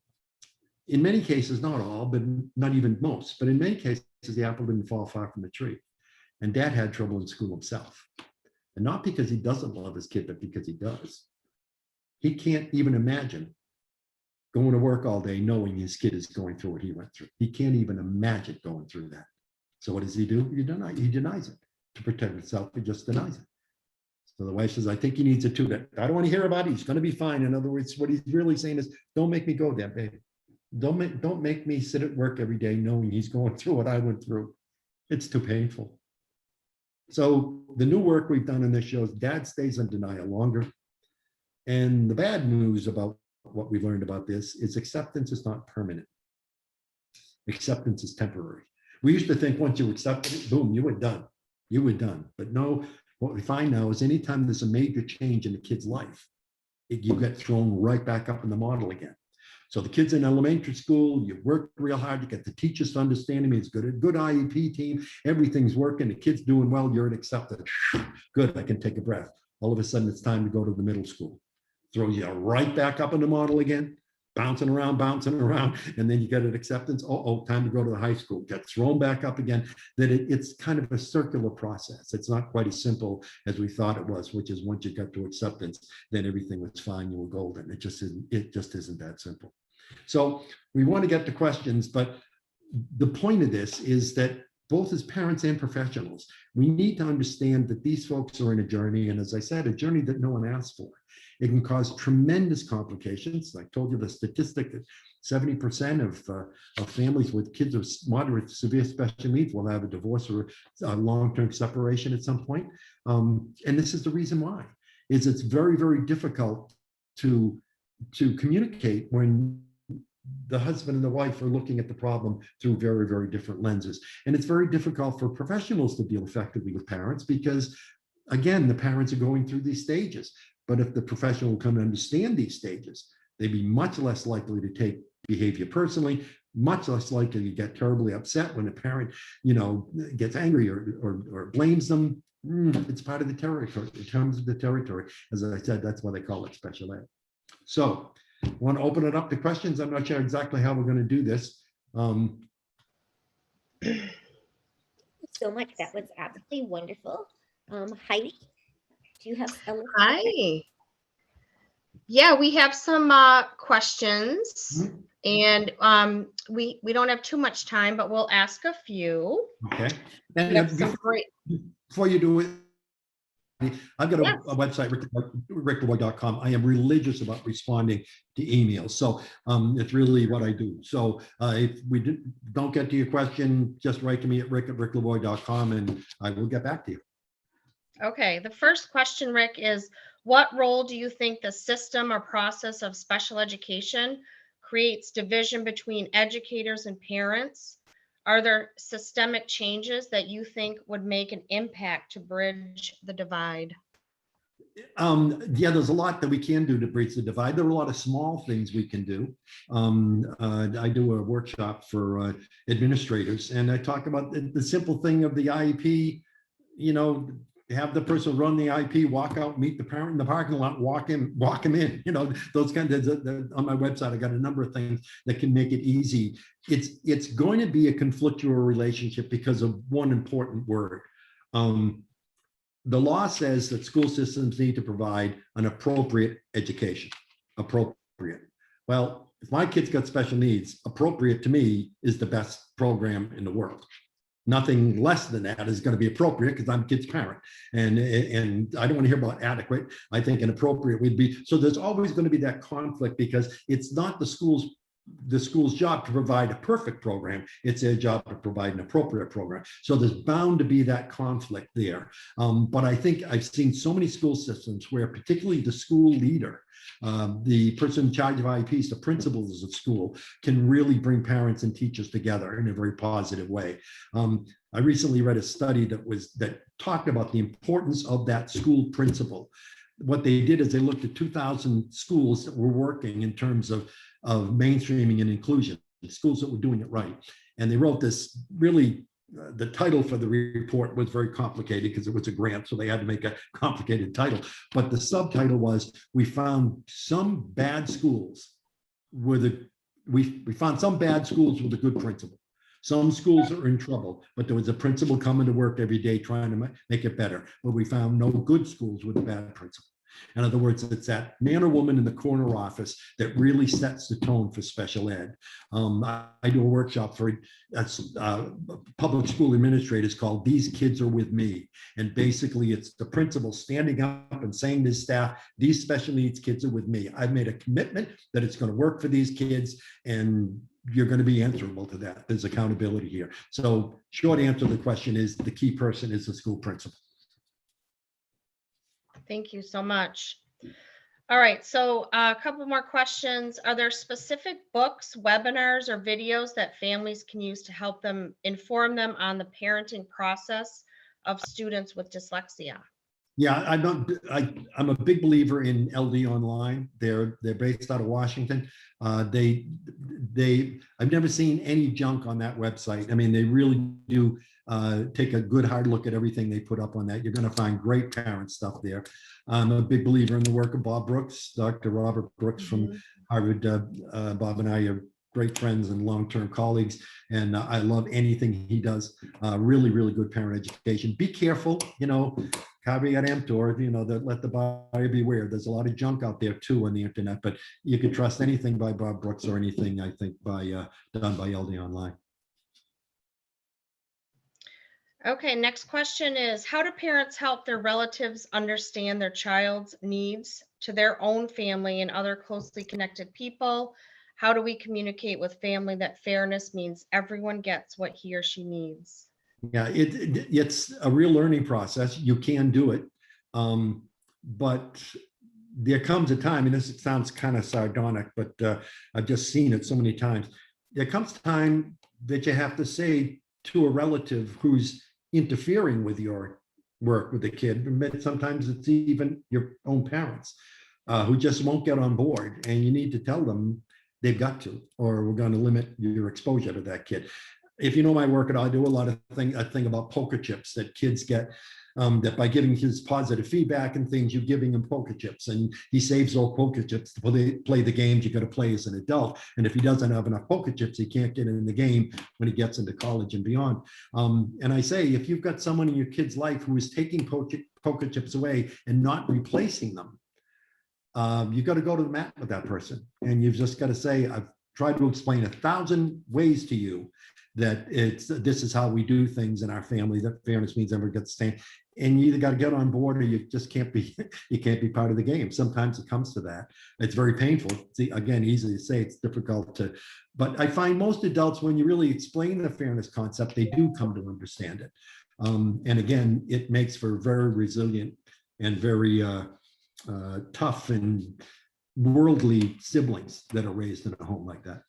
many cases, not all, but not even most, but in many cases, the apple didn't fall far from the tree. And dad had trouble in school himself. And not because he doesn't love his kid, but because he does. He can't even imagine going to work all day knowing his kid is going through what he went through. He can't even imagine going through that. So what does he do? He denies it. To protect himself, he just denies it. So the wife says, I think he needs a tutor. I don't want to hear about it. He's going to be fine. In other words, what he's really saying is, don't make me go there, babe. Don't make me sit at work every day knowing he's going through what I went through. It's too painful. So the new work we've done in this shows dad stays in denial longer. And the bad news about what we learned about this is acceptance is not permanent. Acceptance is temporary. We used to think once you accepted it, boom, you were done. You were done. But no, what we find now is anytime there's a major change in a kid's life, you get thrown right back up in the model again. So the kid's in elementary school, you work real hard to get the teachers to understand him. It's good, a good IEP team, everything's working, the kid's doing well, you're accepted. Good, I can take a breath. All of a sudden it's time to go to the middle school. Throws you right back up in the model again, bouncing around, and then you get an acceptance. Oh, time to go to the high school, get thrown back up again. That it's kind of a circular process. It's not quite as simple as we thought it was, which is once you got to acceptance, then everything was fine, you were golden. It just isn't that simple. So we want to get to questions, but the point of this is that both as parents and professionals, we need to understand that these folks are in a journey, and as I said, a journey that no one asked for. It can cause tremendous complications. I told you the statistic that 70% of families with kids with moderate to severe special needs will have a divorce or a long-term separation at some point. And this is the reason why, is it's very, very difficult to communicate when the husband and the wife are looking at the problem through very, very different lenses. And it's very difficult for professionals to deal effectively with parents because, again, the parents are going through these stages. But if the professional can understand these stages, they'd be much less likely to take behavior personally, much less likely to get terribly upset when a parent, gets angry or blames them. It's part of the territory. In terms of the territory, as I said, that's why they call it special ed. So I want to open it up to questions. I'm not sure exactly how we're going to do this. Um,
So much. That was absolutely wonderful. Heidi, do you have a list of questions?
Hi. Yeah, we have some questions,
mhm,
and we don't have too much time, but we'll ask a few.
okay.
We
And
have some great.
before you do it, I've got
Yes.
a website, ricklavoie.com. I am religious about responding to emails. So it's really what I do. So if we don't get to your question, just write to me at rick@ricklavoie.com and I will get back to you.
Okay. The first question, Rick, is what role do you think the system or process of special education creates division between educators and parents? Are there systemic changes that you think would make an impact to bridge the divide?
Yeah, there's a lot that we can do to bridge the divide. There are a lot of small things we can do. I do a workshop for administrators, and I talk about the simple thing of the IEP. You know, have the person run the IEP, walk out, meet the parent in the parking lot, walk him in. You know, those kinds of. On my website, I got a number of things that can make it easy. It's going to be a conflictual relationship because of one important word. The law says that school systems need to provide an appropriate education. Appropriate. Well, if my kid's got special needs, appropriate to me is the best program in the world. Nothing less than that is going to be appropriate because I'm a kid's parent. And I don't want to hear about adequate. I think an appropriate would be. So there's always going to be that conflict because it's not the school's job to provide a perfect program. It's their job to provide an appropriate program. So there's bound to be that conflict there. But I think I've seen so many school systems where particularly the school leader, the person in charge of IEPs, the principals of school, can really bring parents and teachers together in a very positive way. I recently read a study that talked about the importance of that school principal. What they did is they looked at 2,000 schools that were working in terms of mainstreaming and inclusion, schools that were doing it right. And they wrote this really, the title for the report was very complicated because it was a grant, so they had to make a complicated title. But the subtitle was, we found some bad schools we found some bad schools with a good principal. Some schools are in trouble, but there was a principal coming to work every day trying to make it better. But we found no good schools with a bad principal. In other words, it's that man or woman in the corner office that really sets the tone for special ed. I do a workshop for public school administrators called These Kids Are With Me. And basically, it's the principal standing up and saying to his staff, these special needs kids are with me. I've made a commitment that it's going to work for these kids, and you're going to be answerable to that. There's accountability here. So short answer to the question is the key person is the school principal.
Thank you so much. All right, so a couple more questions. Are there specific books, webinars, or videos that families can use to help them inform them on the parenting process of students with dyslexia?
Yeah, I'm a big believer in LD Online. They're based out of Washington. I've never seen any junk on that website. I mean, they really do take a good hard look at everything they put up on that. You're going to find great parent stuff there. I'm a big believer in the work of Bob Brooks, Dr. Robert Brooks from Harvard. Bob and I are great friends and long-term colleagues, and I love anything he does. Really, really good parent education. Be careful, caveat emptor, that let the buyer beware. There's a lot of junk out there too on the internet, but you can trust anything by Bob Brooks or anything, I think, done by LD Online.
Okay, next question is, how do parents help their relatives understand their child's needs to their own family and other closely connected people? How do we communicate with family that fairness means everyone gets what he or she needs?
Yeah, it's a real learning process. You can do it. But there comes a time, and this sounds kind of sardonic, but I've just seen it so many times. There comes a time that you have to say to a relative who's interfering with your work with the kid, sometimes it's even your own parents who just won't get on board, and you need to tell them they've got to, or we're going to limit your exposure to that kid. if you know my work at all, I do a lot of a thing about poker chips that kids get, that by giving his positive feedback and things, you're giving him poker chips, and he saves all poker chips to play the games you got to play as an adult. And if he doesn't have enough poker chips, he can't get in the game when he gets into college and beyond. And I say, if you've got someone in your kid's life who is taking poker chips away and not replacing them, you've got to go to the mat with that person. And you've just got to say, I've tried to explain 1,000 ways to you that this is how we do things in our family, that fairness means everyone gets the same. And you either got to get on board or you just can't be, you can't be part of the game. Sometimes it comes to that. It's very painful. See, again, easy to say, it's difficult to, but I find most adults, when you really explain the fairness concept, they do come to understand it. And again, it makes for very resilient and very tough and worldly siblings that are raised in a home like that.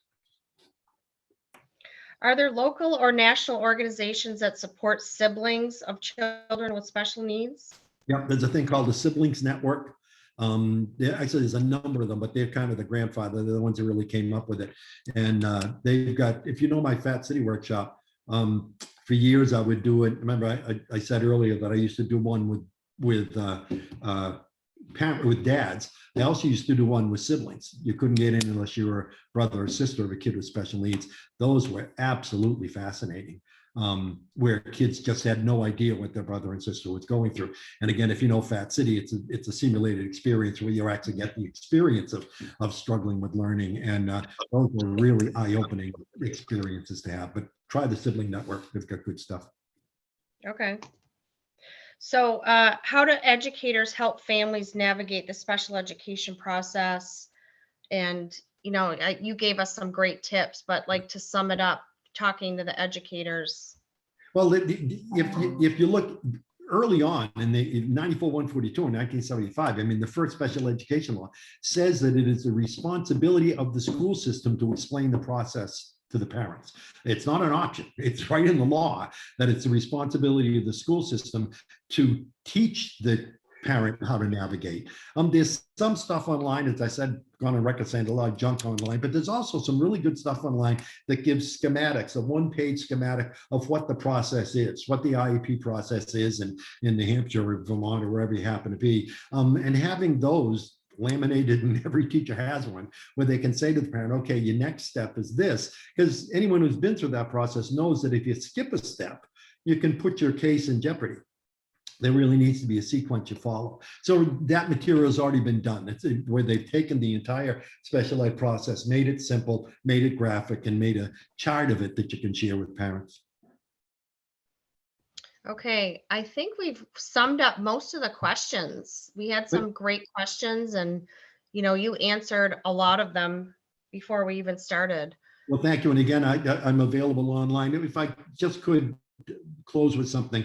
Are there local or national organizations that support siblings of children with special needs?
Yeah, there's a thing called the Siblings Network. Actually, there's a number of them, but they're kind of the grandfather. They're the ones who really came up with it. And they've got, if you know my Fat City workshop, for years I would do it. Remember, I said earlier that I used to do one with dads. I also used to do one with siblings. You couldn't get in unless you were a brother or sister of a kid with special needs. Those were absolutely fascinating, where kids just had no idea what their brother and sister was going through. And again, if you know Fat City, it's a simulated experience where you actually get the experience of struggling with learning. And those were really eye-opening experiences to have. But try the Sibling Network. They've got good stuff.
Okay. So how do educators help families navigate the special education process? And, you gave us some great tips, but like to sum it up, talking to the educators.
Well, if you look early on in the 94-142 in 1975, I mean, the first special education law says that it is the responsibility of the school system to explain the process to the parents. It's not an option. It's right in the law that it's the responsibility of the school system to teach the parent how to navigate. There's some stuff online, as I said, gone on record saying a lot of junk online, but there's also some really good stuff online that gives schematics, a one-page schematic of what the process is, what the IEP process is in New Hampshire or Vermont or wherever you happen to be. And having those laminated, and every teacher has one, where they can say to the parent, okay, your next step is this, because anyone who's been through that process knows that if you skip a step, you can put your case in jeopardy. There really needs to be a sequence you follow. So that material has already been done. It's where they've taken the entire special ed process, made it simple, made it graphic, and made a chart of it that you can share with parents.
Okay, I think we've summed up most of the questions. We had some great questions, and you answered a lot of them before we even started.
Well, thank you. And again, I'm available online. If I just could close with something.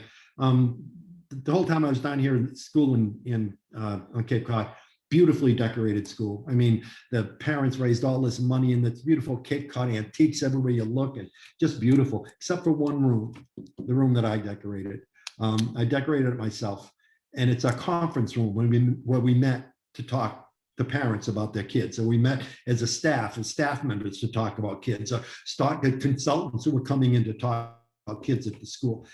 The whole time I was down here in school on Cape Cod, beautifully decorated school. I mean, the parents raised all this money in this beautiful Cape Cod antiques everywhere you look, and just beautiful, except for one room, the room that I decorated. I decorated it myself, and it's a conference room where we met to talk to parents about their kids. So we met as a staff members to talk about kids, consultants who were coming in to talk about kids at the school.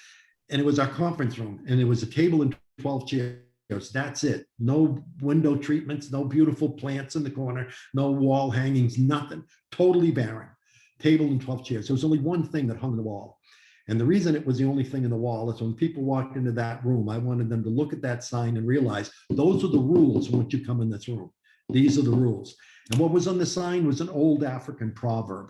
And it was our conference room, and it was a table and 12 chairs. That's it. No window treatments, no beautiful plants in the corner, no wall hangings, nothing. Totally barren. Table and 12 chairs. There was only one thing that hung on the wall. And the reason it was the only thing in the wall is when people walked into that room, I wanted them to look at that sign and realize those are the rules once you come in this room. These are the rules. And what was on the sign was an old African proverb.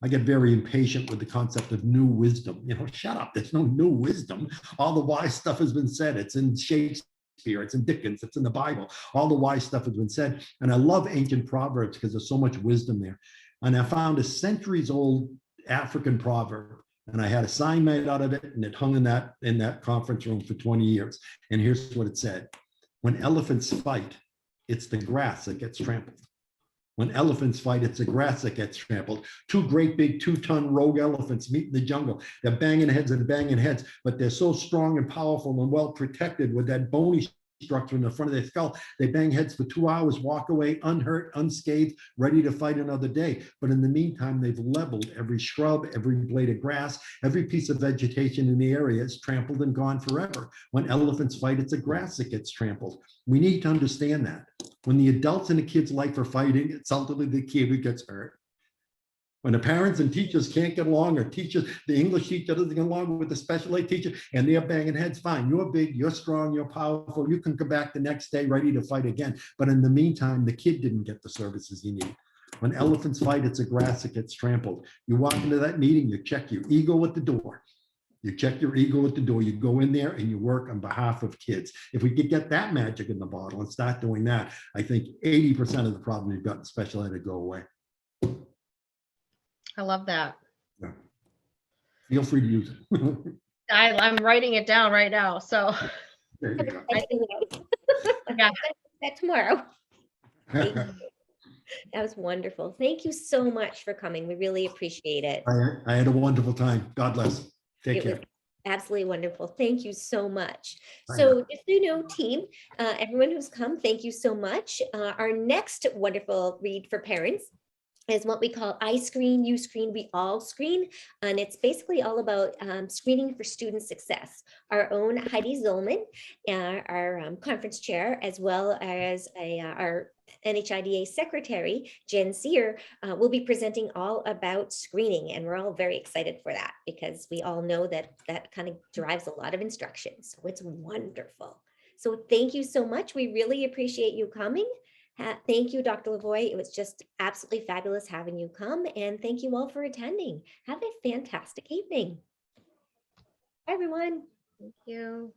I get very impatient with the concept of new wisdom. Shut up. There's no new wisdom. All the wise stuff has been said. It's in Shakespeare, it's in Dickens, it's in the Bible. All the wise stuff has been said. And I love ancient proverbs because there's so much wisdom there. And I found a centuries old African proverb, and I had a sign made out of it, and it hung in that conference room for 20 years. And here's what it said. When elephants fight, it's the grass that gets trampled. When elephants fight, it's the grass that gets trampled. Two great big 2-ton rogue elephants meet in the jungle. They're banging heads and banging heads, but they're so strong and powerful and well protected with that bony structure in the front of their skull. They bang heads for 2 hours, walk away unhurt, unscathed, ready to fight another day. But in the meantime, they've leveled every shrub, every blade of grass, every piece of vegetation in the area is trampled and gone forever. When elephants fight, it's the grass that gets trampled. We need to understand that. When the adults in a kid's life are fighting, it's ultimately the kid who gets hurt. When the parents and teachers can't get along, or teachers, the English teacher doesn't get along with the special ed teacher, and they're banging heads, fine, you're big, you're strong, you're powerful, you can come back the next day ready to fight again. But in the meantime, the kid didn't get the services he needed. When elephants fight, it's the grass that gets trampled. You walk into that meeting, you check your ego at the door. You check your ego at the door, you go in there and you work on behalf of kids. If we could get that magic in the bottle and start doing that, I think 80% of the problem you've got in special ed would go away.
I love that.
Yeah. Feel free to use it.
I'm writing it down right now. So
There you go.
yeah.
That tomorrow. Thank you. That was wonderful. Thank you so much for coming. We really appreciate it.
I had a wonderful time. God bless. Take
It
care.
was absolutely wonderful. Thank you so much.
Bye
So just so you know, team, everyone who's come, thank you so much. Our next wonderful read for parents is what we call I Screen, You Screen, We All Screen. And it's basically all about screening for student success. Our own Heidi Zolman, our conference chair, as well as our NHIDA secretary, Jen Sear, will be presenting all about screening. And we're all very excited for that because we all know that that kind of drives a lot of instruction. So it's wonderful. So thank you so much. We really appreciate you coming. Thank you, Dr. Lavoie. It was just absolutely fabulous having you come. And thank you all for attending. Have a fantastic evening. Bye, everyone.
Thank you.